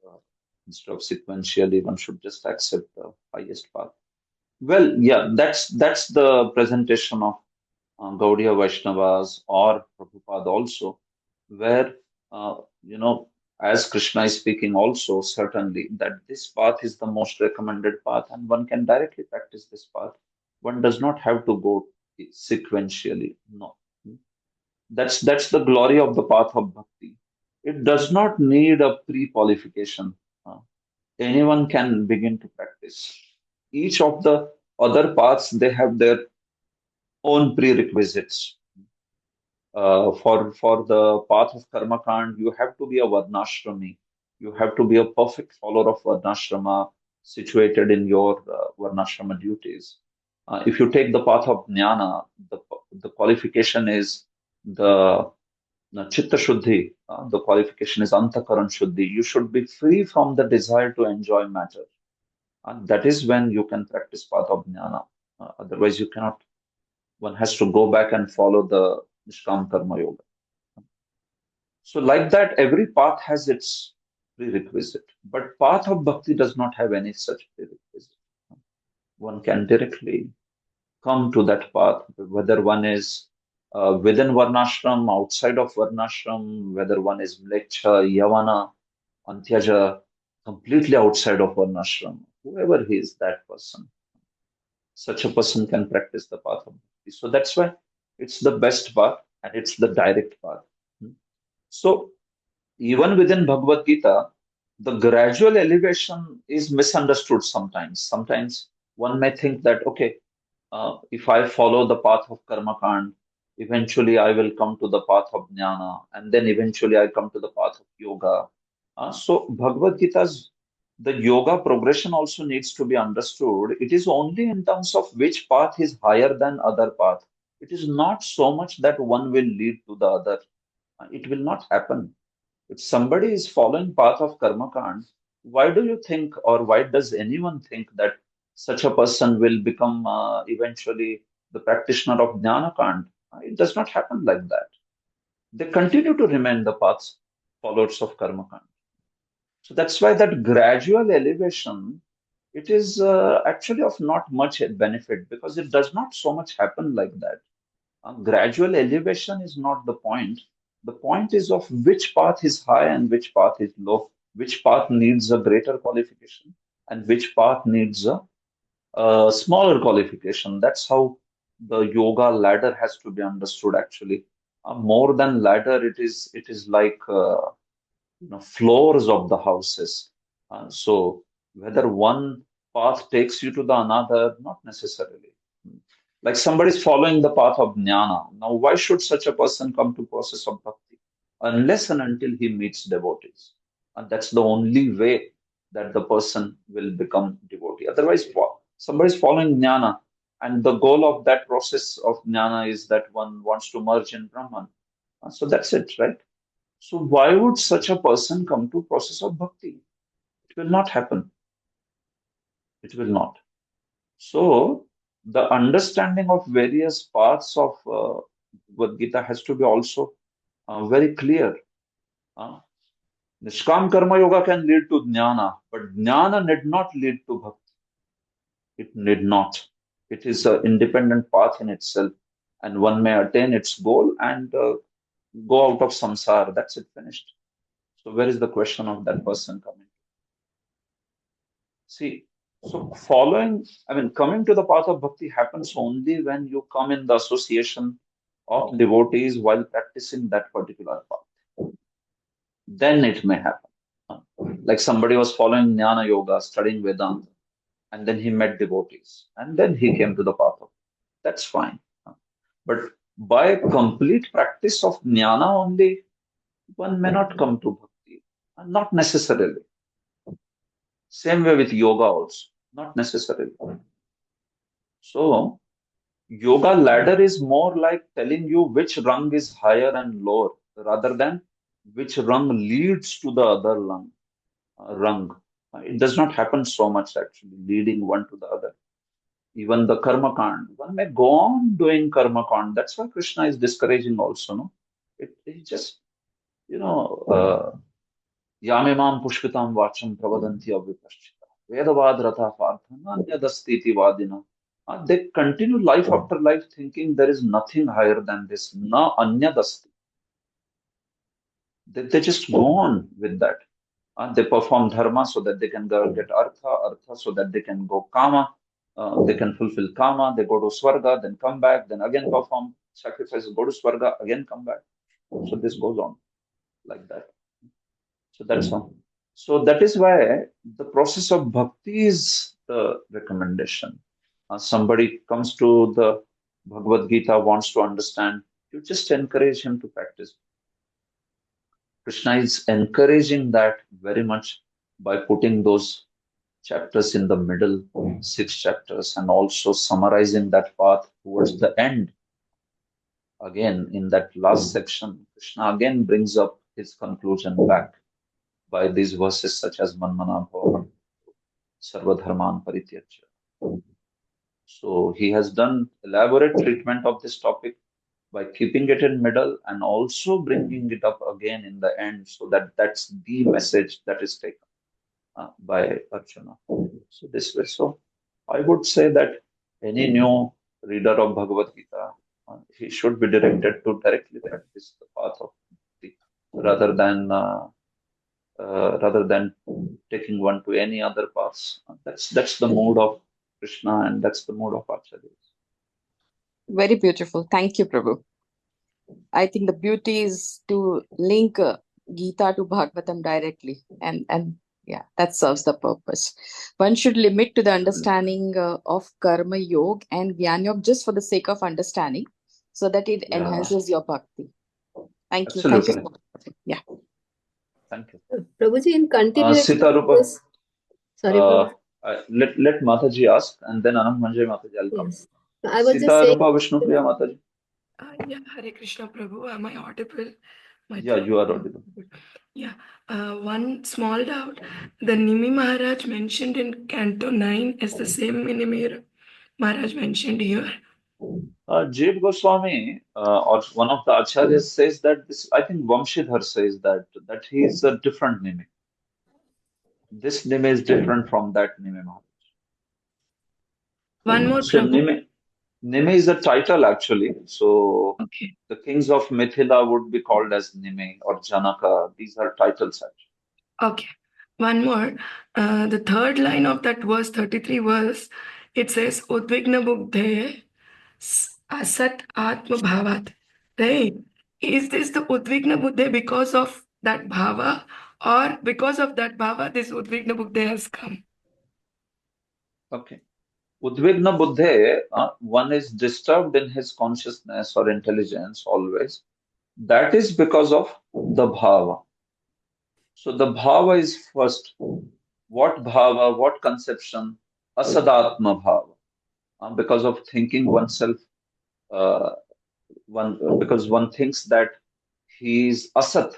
instead of sequentially, one should just accept the highest path. Well, yeah, that's the presentation of Gaudiya Vaishnavas or Prabhupada also, where as Krishna is speaking also, certainly that this path is the most recommended path, and one can directly practice this path. One does not have to go sequentially. No, that's the glory of the path of bhakti. It does not need a pre-qualification. Anyone can begin to practice. Each of the other paths, they have their own prerequisites. For the path of karma kand, you have to be a varnashrami. You have to be a perfect follower of varnashrama, situated in your varnashrama duties. If you take the path of jnana, the qualification is the chitta shuddhi. The qualification is antakaran shuddhi. You should be free from the desire to enjoy matter. And that is when you can practice path of jnana. Otherwise, you cannot. One has to go back and follow the Nishkam Karma Yoga. So, like that, every path has its prerequisite. But path of bhakti does not have any such prerequisite. One can directly come to that path, whether one is within Varnashram, outside of Varnashram, whether one is Mlecha, Yavana, Antyaja, completely outside of Varnashram, whoever he is, that person. Such a person can practice the path of bhakti. So that's why it's the best path and it's the direct path. So even within Bhagavad Gita, the gradual elevation is misunderstood sometimes. Sometimes one may think that, okay, if I follow the path of karma kand, eventually I will come to the path of jnana, and then eventually I come to the path of yoga. So Bhagavad Gita's the yoga progression also needs to be understood. It is only in terms of which path is higher than other path. It is not so much that one will lead to the other. It will not happen. If somebody is following path of karma kand, why do you think, or why does anyone think that such a person will become eventually the practitioner of jnana kand? It does not happen like that. They continue to remain the paths followers of karma kand. So that's why that gradual elevation, it is actually of not much benefit, because it does not so much happen like that. Gradual elevation is not the point. The point is of which path is high and which path is low, which path needs a greater qualification and which path needs a smaller qualification. That's how the yoga ladder has to be understood actually. More than ladder, it is like floors of the houses. So whether one path takes you to the another, not necessarily. Like somebody is following the path of jnana. Now, why should such a person come to process of bhakti? Unless and until he meets devotees. And that's the only way that the person will become devotee. Otherwise, somebody is following jnana, and the goal of that process of jnana is that one wants to merge in Brahman. So that's it, right? So why would such a person come to process of bhakti? It will not happen. It will not. So the understanding of various parts of Bhagavad Gita has to be also very clear. Nishkam Karma Yoga can lead to jnana, but jnana need not lead to bhakti. It need not. It is an independent path in itself, and one may attain its goal and go out of samsara. That's it, finished. So where is the question of that person coming? See, so coming to the path of bhakti happens only when you come in the association of devotees while practicing that particular path. Then it may happen. Like somebody was following Jnana Yoga, studying Vedanta, and then he met devotees, and then he came to the path of. That's fine. But by complete practice of Jnana only, one may not come to bhakti. Not necessarily. Same way with yoga also, not necessarily. So, yoga ladder is more like telling you which rung is higher and lower rather than which rung leads to the other rung. It does not happen so much actually, leading one to the other. Even the karma kand, one may go on doing karma kand. That's why Krishna is discouraging also. No, it just Yamimam pushpitam vacham pravadanti avipaschita. Vedavad ratha parthana anyadastiti vadina. They continue life after life thinking there is nothing higher than this. Na anyadasti. They just go on with that. They perform dharma so that they can get artha so that they can go kama. They can fulfill kama. They go to swarga, then come back, then again perform sacrifices, go to swarga, again come back. So this goes on like that. So that's all. So that is why the process of bhakti is the recommendation. Somebody comes to the Bhagavad Gita, wants to understand, you just encourage him to practice. Krishna is encouraging that very much by putting those chapters in the middle, 6 chapters, and also summarizing that path towards the end. Again, in that last section, Krishna again brings up his conclusion back by these verses such as Manmana Bhava, Sarva Dharman Parityajya. So he has done elaborate treatment of this topic by keeping it in middle and also bringing it up again in the end, so that that's the message that is taken by Arjuna. So this way, so I would say that any new reader of Bhagavad Gita, he should be directed to directly practice the path of bhakti rather than taking one to any other paths. That's the mood of Krishna, and that's the mood of Acharyas. Very beautiful. Thank you, Prabhu. I think the beauty is to link Gita to Bhagavatam directly, and yeah, that serves the purpose. One should limit to the understanding of Karma Yoga and Jnana Yoga just for the sake of understanding, so that it enhances your bhakti. Thank you. Thank you. Yeah. Thank you. Prabhuji, in continuation Sita Rupa, sorry, Prabhu. let Mataji ask, and then Anand Manjay Mataji, I'll come. Yes. I was Sita just saying, Rupa Vishnupriya Mataji. Yeah, Hare Krishna Prabhu, am I audible? Yeah, you are audible. Yeah, one small doubt. The Nimi Maharaj mentioned in Canto 9 is the same Nimi Maharaj mentioned here. Jiv Goswami, or one of the acharyas, says that this. I think Vamshidhar says that he is a different Nimi. This Nimi is different from that Nimi Maharaj. One more, so Prabhu. Nimi is a title actually. So Okay. the kings of Mithila would be called as Nimi or Janaka. These are titles actually. Okay. One more. The third line of that verse, 33 verse, it says, Udvigna Buddhe Asat Atma Bhavat. Right? Is this the Udvigna Buddhe because of that bhava, or because of that bhava, this Udvigna Buddhe has come? Okay. Udvigna Buddhe, one is disturbed in his consciousness or intelligence always. That is because of the bhava. So the bhava is first. What bhava, what conception? Asadatma bhava. Because of thinking oneself, because one thinks that he is asat,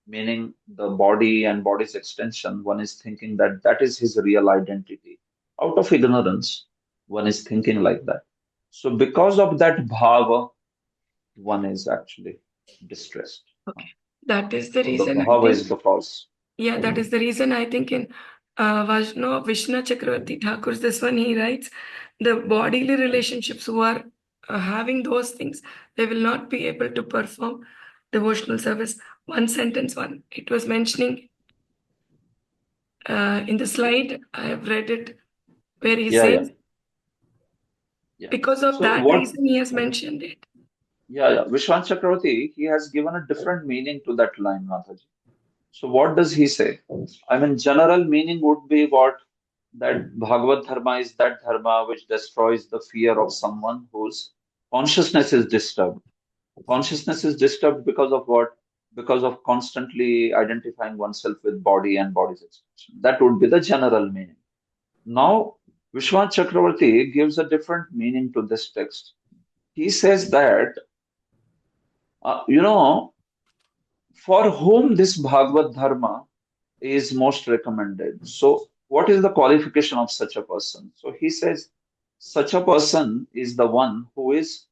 meaning the body and body's extension. One is thinking that that is his real identity. Out of ignorance, one is thinking like that. So because of that bhava, one is actually distressed. Okay. That is the So reason the bhava is the cause. Yeah, that is the reason I think in Vishnu Chakravarti Thakur's this one, he writes, the bodily relationships who are having those things, they will not be able to perform devotional service. One sentence, it was mentioning in the slide, I have read it, where he Yeah, says, yeah. because of So that what? reason, he has mentioned it. Yeah. Vishwant Chakravarti, he has given a different meaning to that line, Mataji. So what does he say? I mean, general meaning would be what? That Bhagavad Dharma is that dharma which destroys the fear of someone whose consciousness is disturbed. Consciousness is disturbed because of what? Because of constantly identifying oneself with body and body's expression. That would be the general meaning. Now, Vishwant Chakravarti gives a different meaning to this text. He says that, for whom this Bhagavad Dharma is most recommended. So, what is the qualification of such a person? So, he says, such a person is the one who is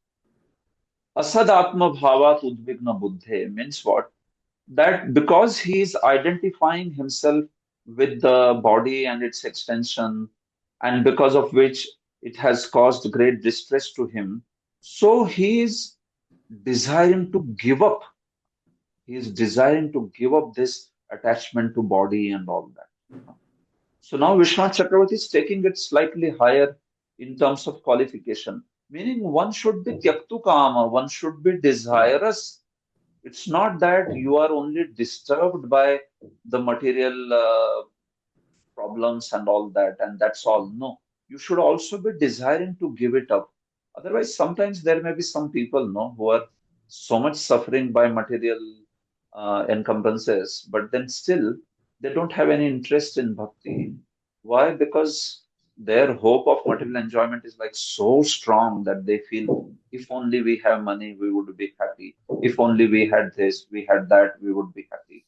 asadatma bhavat udvigna buddhe, means what? That because he is identifying himself with the body and its extension, and because of which it has caused great distress to him, so he is desiring to give up. He is desiring to give up this attachment to body and all that. So now Vishwanath Chakravarti is taking it slightly higher in terms of qualification, meaning one should be tyaktu kama, one should be desirous. It's not that you are only disturbed by the material problems and all that, and that's all. No, you should also be desiring to give it up. Otherwise, sometimes there may be some people, no, who are so much suffering by material encumbrances, but then still they don't have any interest in bhakti. Why? Because their hope of material enjoyment is like so strong that they feel if only we have money, we would be happy. If only we had this, we had that, we would be happy.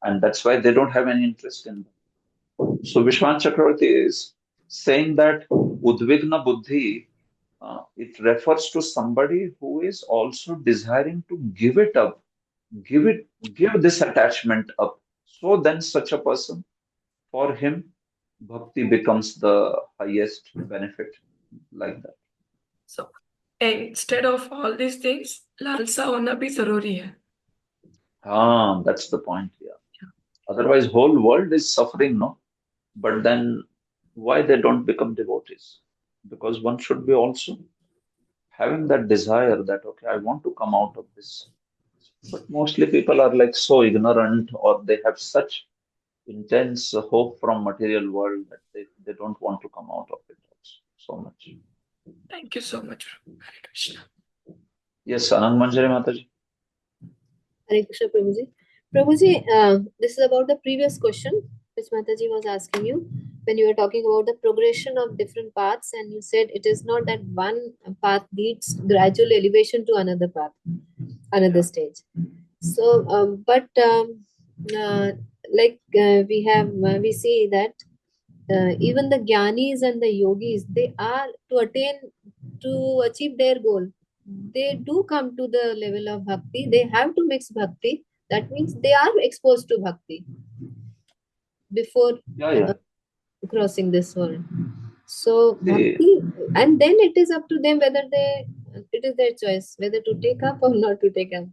And that's why they don't have any interest in. So Vishwanath Chakravarti is saying that Udvigna Buddhi, it refers to somebody who is also desiring to give it up, give this attachment up. So then such a person, for him, bhakti becomes the highest benefit, like that. So instead of all these things, lalsa hona bhi zaruri hai. That's the point. Yeah. Otherwise, whole world is suffering, no? But then why they don't become devotees? Because one should be also having that desire that, okay, I want to come out of this. But mostly people are like so ignorant, or they have such intense hope from material world that they don't want to come out of it also, so much. Thank you so much. Hare Krishna. Yes, Anand Manjari Mataji. Hare Krishna, Prabhuji. Prabhuji, this is about the previous question which Mataji was asking you when you were talking about the progression of different paths, and you said it is not that one path leads gradual elevation to another path, another stage. So, we see that even the jnanis and the yogis, they are to achieve their goal, they do come to the level of bhakti. They have to mix bhakti. That means they are exposed to bhakti before crossing this world. So bhakti, and then it is up to them whether it is their choice whether to take up or not to take up.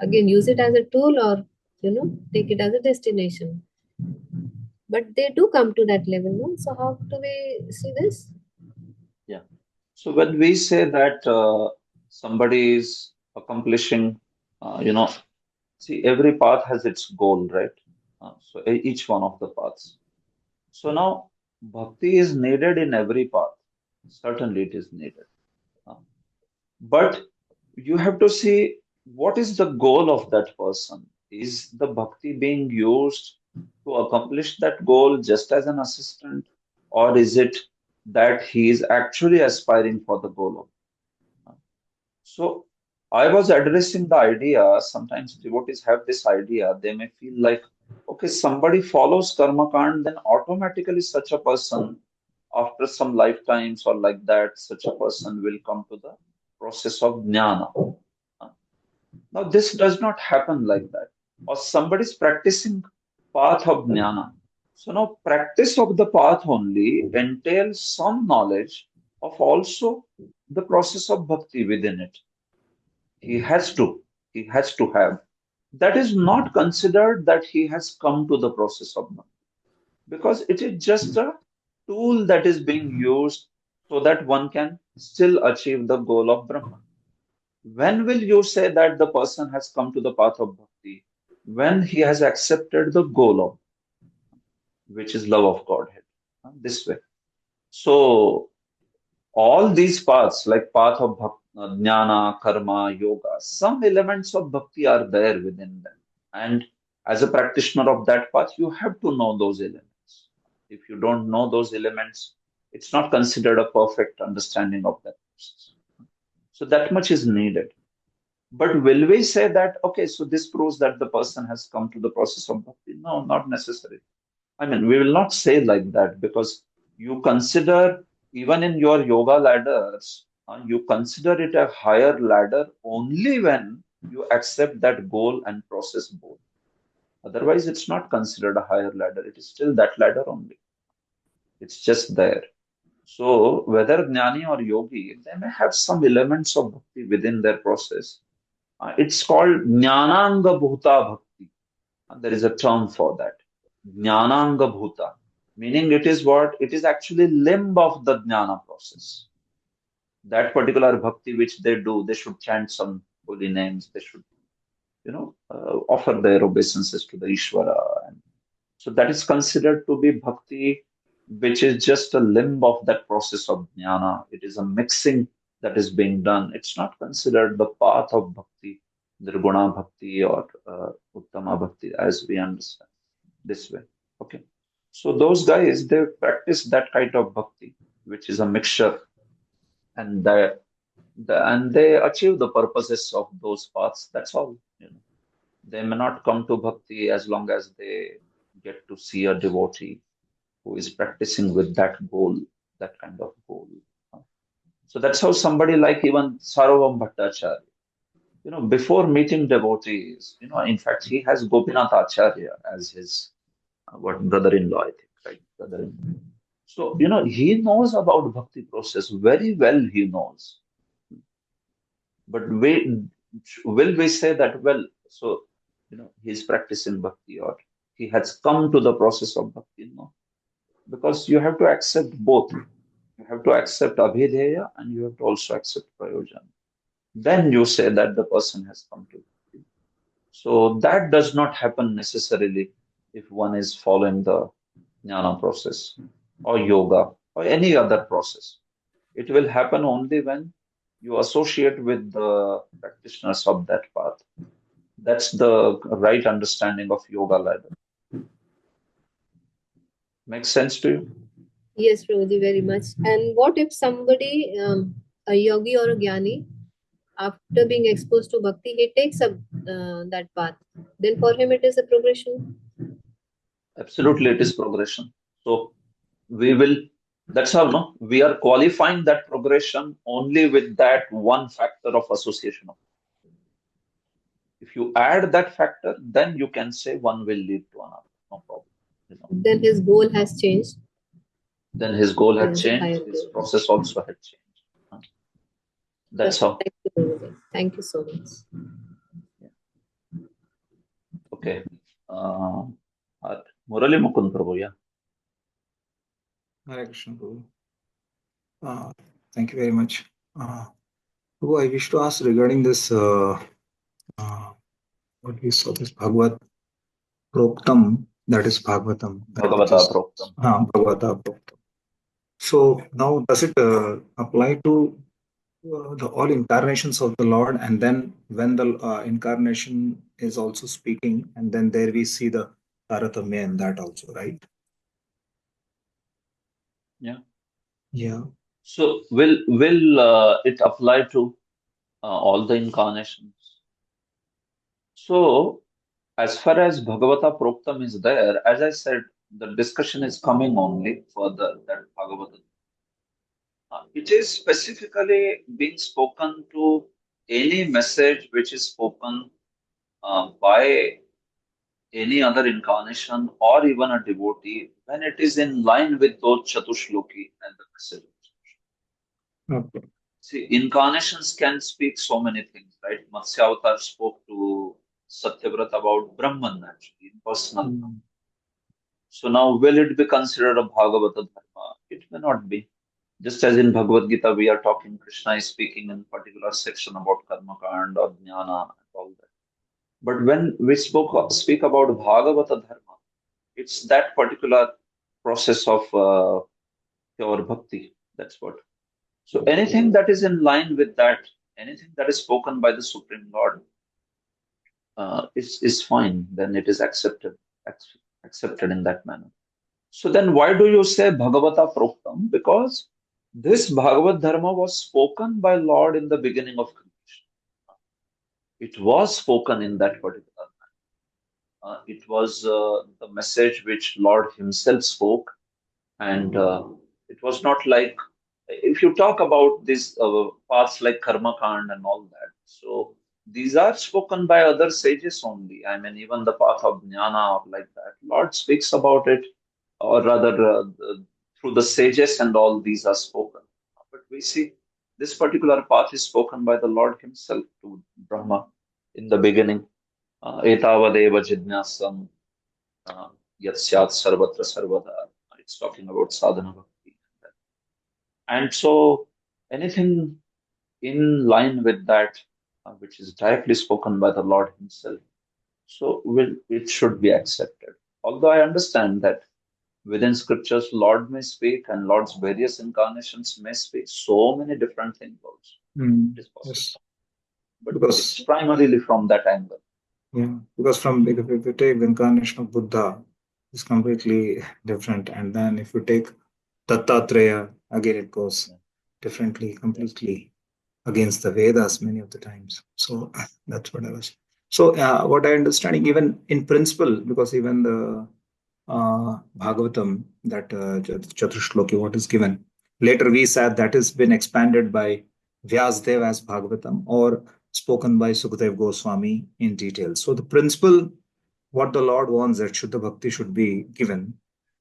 Again, use it as a tool or take it as a destination. But they do come to that level, no? So how do we see this? Yeah. So when we say that somebody is accomplishing, see, every path has its goal, right? So each one of the paths. So now bhakti is needed in every path. Certainly it is needed. But you have to see what is the goal of that person. Is the bhakti being used to accomplish that goal just as an assistant, or is it that he is actually aspiring for the goal of? So I was addressing the idea. Sometimes devotees have this idea. They may feel like, okay, somebody follows karma kand, then automatically such a person, after some lifetimes or like that, such a person will come to the process of jnana. Now, this does not happen like that. Or somebody is practicing path of jnana. So now practice of the path only entails some knowledge of also the process of bhakti within it. He has to have. That is not considered that he has come to the process of bhakti, because it is just a tool that is being used so that one can still achieve the goal of Brahman. When will you say that the person has come to the path of bhakti? When he has accepted the goal of, which is love of Godhead, this way. So all these paths, like path of jnana, karma, yoga, some elements of bhakti are there within them. And as a practitioner of that path, you have to know those elements. If you don't know those elements, it's not considered a perfect understanding of that process. So that much is needed. But will we say that, okay, so this proves that the person has come to the process of bhakti? No, not necessarily. I mean, we will not say like that, because you consider, even in your yoga ladders, you consider it a higher ladder only when you accept that goal and process both. Otherwise, it's not considered a higher ladder. It is still that ladder only. It's just there. So whether jnani or yogi, they may have some elements of bhakti within their process. It's called jnananga bhuta bhakti. There is a term for that. Jnananga bhuta. Meaning it is what? It is actually limb of the jnana process. That particular bhakti which they do, they should chant some holy names. They should, offer their obeisances to the Ishvara. And so that is considered to be bhakti, which is just a limb of that process of jnana. It is a mixing that is being done. It's not considered the path of bhakti, nirguna bhakti or uttama bhakti, as we understand this way. Okay. So those guys, they practice that kind of bhakti, which is a mixture, and they achieve the purposes of those paths. That's all. They may not come to bhakti as long as they get to see a devotee who is practicing with that goal, that kind of goal. So that's how somebody like even Sarvam Bhattacharya, before meeting devotees, in fact, he has Gopinath Acharya as his brother-in-law, I think, right? Brother-in-law. So, he knows about bhakti process very well, he knows. But will we say that, well, so, he's practicing bhakti or he has come to the process of bhakti? No. Because you have to accept both. You have to accept abhidheya and you have to also accept prayojana. Then you say that the person has come to bhakti. So that does not happen necessarily if one is following the jnana process or yoga or any other process. It will happen only when you associate with the practitioners of that path. That's the right understanding of yoga ladder. Makes sense to you? Yes, Prabhuji, very much. And what if somebody, a yogi or a jnani, after being exposed to bhakti, he takes up that path? Then for him it is a progression. Absolutely, it is progression. So that's how, no? We are qualifying that progression only with that one factor of association. If you add that factor, then you can say one will lead to another. No problem. Then his goal has changed. Then his goal had Yes, changed, higher his goal. process also had changed. That's how. Thank you, Prabhuji. Thank you so much. Okay. Murali Mukund Prabhu, yeah. Hare Krishna, Prabhu. Thank you very much. Prabhu, I wish to ask regarding this, what we saw, this Bhagavad Proktam, that is Bhagavatam. Bhagavata Proktam. Bhagavata Proktam. So now does it apply to the all incarnations of the Lord, and then when the incarnation is also speaking, and then there we see the Taratamya in that also, right? Yeah. Yeah. So will it apply to all the incarnations? So as far as Bhagavata Proktam is there, as I said, the discussion is coming only further that Bhagavata. It is specifically being spoken to any message which is spoken by any other incarnation or even a devotee when it is in line with those Chatushloki and the message. Okay. See, incarnations can speak so many things, right? Matsya Avatar spoke to Satyavrata about Brahman actually, in personal. Mm. So now, will it be considered a Bhagavata Dharma? It may not be. Just as in Bhagavad Gita, we are talking, Krishna is speaking in particular section about Karma Kand or Jnana and all that. But when we speak about Bhagavata Dharma, it's that particular process of pure bhakti. That's what. So anything that is in line with that, anything that is spoken by the Supreme Lord, is fine. Then it is accepted in that manner. So then why do you say Bhagavata Proktam? Because this Bhagavad Dharma was spoken by Lord in the beginning of creation. It was spoken in that particular manner. It was the message which Lord himself spoke, and it was not like, if you talk about these paths like Karma Kand and all that, so these are spoken by other sages only. I mean, even the path of Jnana or like that, Lord speaks about it, or rather, through the sages and all these are spoken. But we see this particular path is spoken by the Lord himself to Brahma in the beginning. Etavadeva jidnyasam yat syat sarvatra sarvada. It's talking about sadhana bhakti. And so anything in line with that, which is directly spoken by the Lord himself, so it should be accepted. Although I understand that within scriptures, Lord may speak and Lord's various incarnations may speak so many different things also. Mm. It is possible. Yes. But Because it's primarily from that angle. yeah, because if you take the incarnation of Buddha, it's completely different. And then if you take Dattatreya, again it goes differently, completely against the Vedas many of the times. So that's what I was. So what I understanding, even in principle, because even the Bhagavatam, that Chatushloki, what is given, later we said that has been expanded by Vyasdev as Bhagavatam or spoken by Sukadev Goswami in detail. So the principle, what the Lord wants, that Shuddha Bhakti should be given,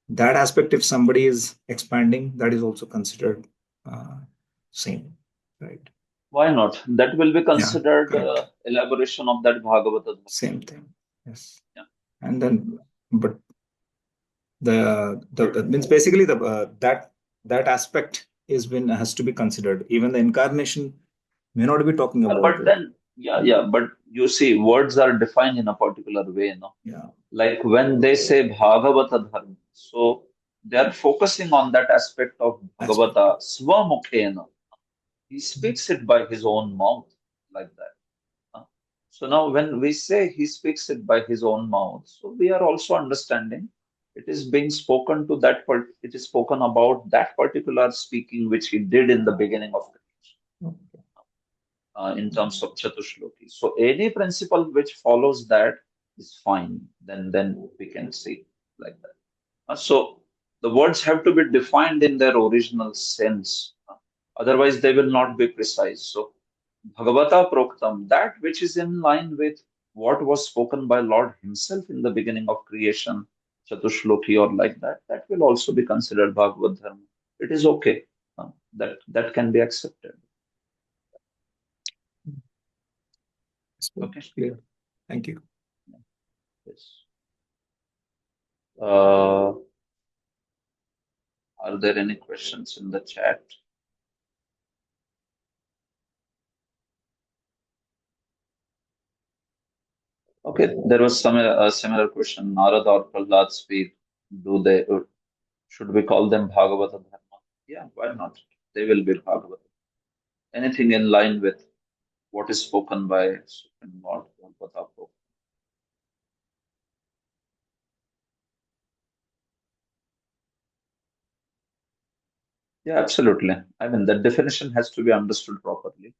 that aspect, if somebody is expanding, that is also considered same, right? Why not? That will be considered correct. elaboration of that Bhagavata Dharma. Same thing. Yes. Yeah. And then, but the means basically the that aspect has to be considered. Even the incarnation may not be talking about But it. then, but you see, words are defined in a particular way, no? Yeah. Like when they say Bhagavata Dharma, so they are focusing on that aspect of Bhagavata Swamukhena. He speaks it by his own mouth, like that. So now when we say he speaks it by his own mouth, so we are also understanding it is being spoken to that part, it is spoken about that particular speaking which he did in the beginning of creation. In terms of Chatushloki. So any principle which follows that is fine. Then we can see like that. So the words have to be defined in their original sense. Otherwise, they will not be precise. So Bhagavata Proktam, that which is in line with what was spoken by Lord himself in the beginning of creation, Chatushloki or like that, that will also be considered Bhagavad Dharma. It is okay. That can be accepted. Okay. Clear. Thank you. Yes. Are there any questions in the chat? Okay, there was a similar question. Narada or Prahlad speak. Should we call them Bhagavata Dharma? Yeah, why not? They will be Bhagavata. Anything in line with what is spoken by Supreme Lord Bhagavata. Yeah, absolutely. I mean, the definition has to be understood properly.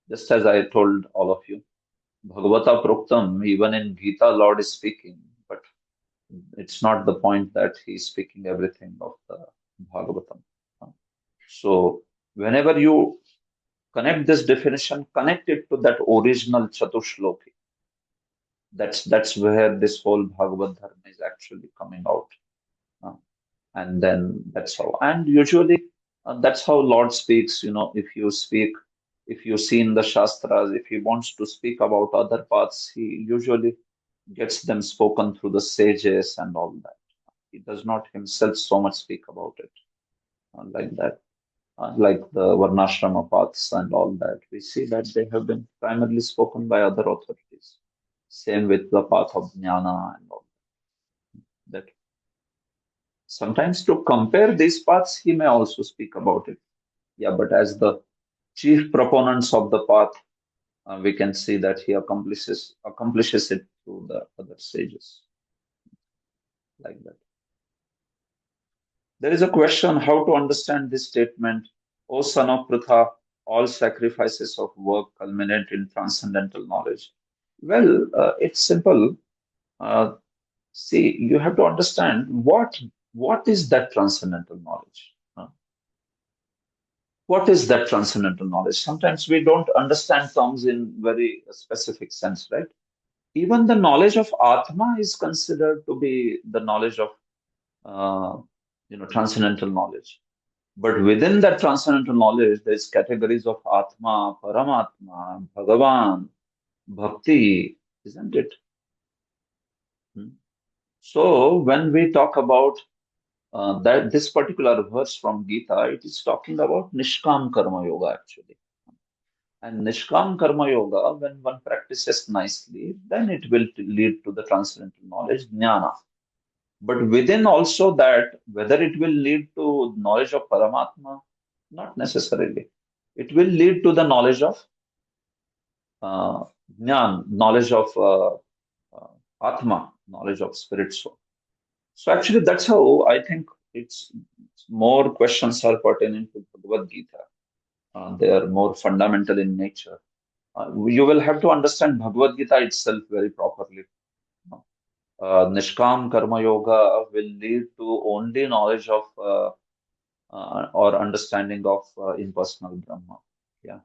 Just as I told all of you, Bhagavata Proktam, even in Gita, Lord is speaking, but it's not the point that he's speaking everything of the Bhagavatam. So, whenever you connect this definition, connect it to that original Chatushloki. That's where this whole Bhagavad Dharma is actually coming out. And then that's how. And usually that's how Lord speaks. If you see in the Shastras, if he wants to speak about other paths, he usually gets them spoken through the sages and all that. He does not himself so much speak about it like that. Like the Varnashrama paths and all that. We see that they have been primarily spoken by other authorities. Same with the path of Jnana and all that. Sometimes to compare these paths, he may also speak about it. Yeah, but as the chief proponents of the path, we can see that he accomplishes it through the other sages. Like that. There is a question how to understand this statement, O son of Pritha, all sacrifices of work culminate in transcendental knowledge. Well, it's simple. See, you have to understand what is that transcendental knowledge. What is that transcendental knowledge? Sometimes we don't understand terms in very specific sense, right? Even the knowledge of Atma is considered to be the knowledge of transcendental knowledge. But within that transcendental knowledge, there's categories of Atma, Paramatma, Bhagavan, Bhakti, isn't it? So when we talk about that this particular verse from Gita, it is talking about Nishkam Karma Yoga actually. And Nishkam Karma Yoga, when one practices nicely, then it will lead to the transcendental knowledge, Jnana. But within also that, whether it will lead to knowledge of Paramatma, not necessarily. It will lead to the knowledge of Jnana, knowledge of Atma, knowledge of spirit soul. So actually that's how I think it's more questions are pertaining to Bhagavad Gita. They are more fundamental in nature. You will have to understand Bhagavad Gita itself very properly. Nishkam Karma Yoga will lead to only knowledge of or understanding of impersonal Brahma. Yeah,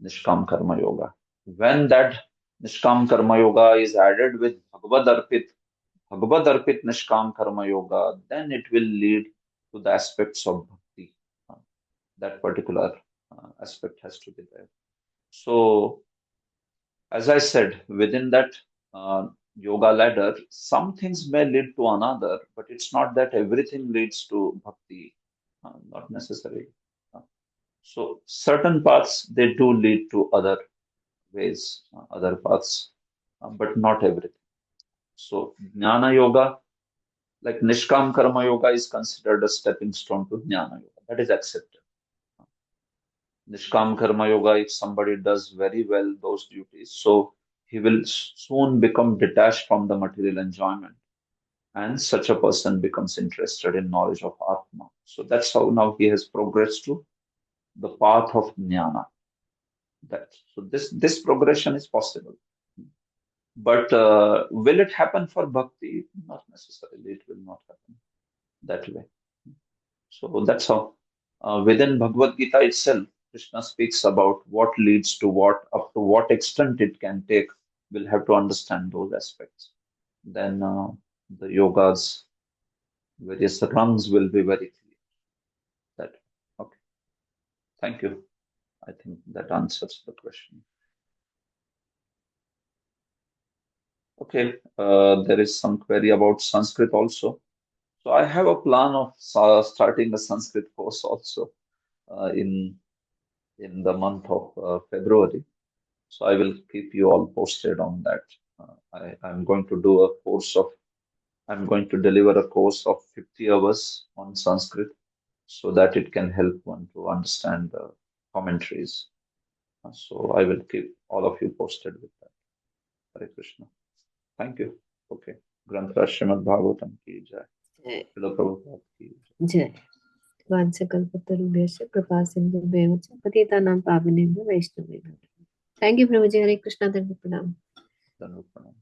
Nishkam Karma Yoga. When that Nishkam Karma Yoga is added with Bhagavad Arpit Nishkam Karma Yoga, then it will lead to the aspects of bhakti. That particular aspect has to be there. So, as I said, within that yoga ladder, some things may lead to another, but it's not that everything leads to bhakti, not necessarily. So, certain paths, they do lead to other ways, other paths, but not everything. So, Jnana Yoga, like Nishkam Karma Yoga, is considered a stepping stone to Jnana Yoga. That is accepted. Nishkam Karma Yoga, if somebody does very well those duties, so he will soon become detached from the material enjoyment. And such a person becomes interested in knowledge of Atma. So that's how now he has progressed to the path of Jnana. So this progression is possible. But will it happen for bhakti? Not necessarily. It will not happen that way. So that's how within Bhagavad Gita itself, Krishna speaks about what leads to what, up to what extent it can take. We'll have to understand those aspects. Then the yoga's various rungs will be very clear. That okay. Thank you. I think that answers the question. Okay, there is some query about Sanskrit also. So I have a plan of starting a Sanskrit course also in the month of February. So I will keep you all posted on that. I'm going to do a course of, I'm going to deliver a course of 50 hours on Sanskrit so that it can help one to understand the commentaries. So I will keep all of you posted with that. Hare Krishna. Thank you. Okay. Granth Srimad Bhagavatam ki jai. Srila Prabhupada ki Jai. Vansakalpatarubhyasya kripa sindhubhyo cha patitanam pavanebhyo vaishnavebhyo. Thank you, Prabhuji. Hare Krishna. Pranam. Pranam.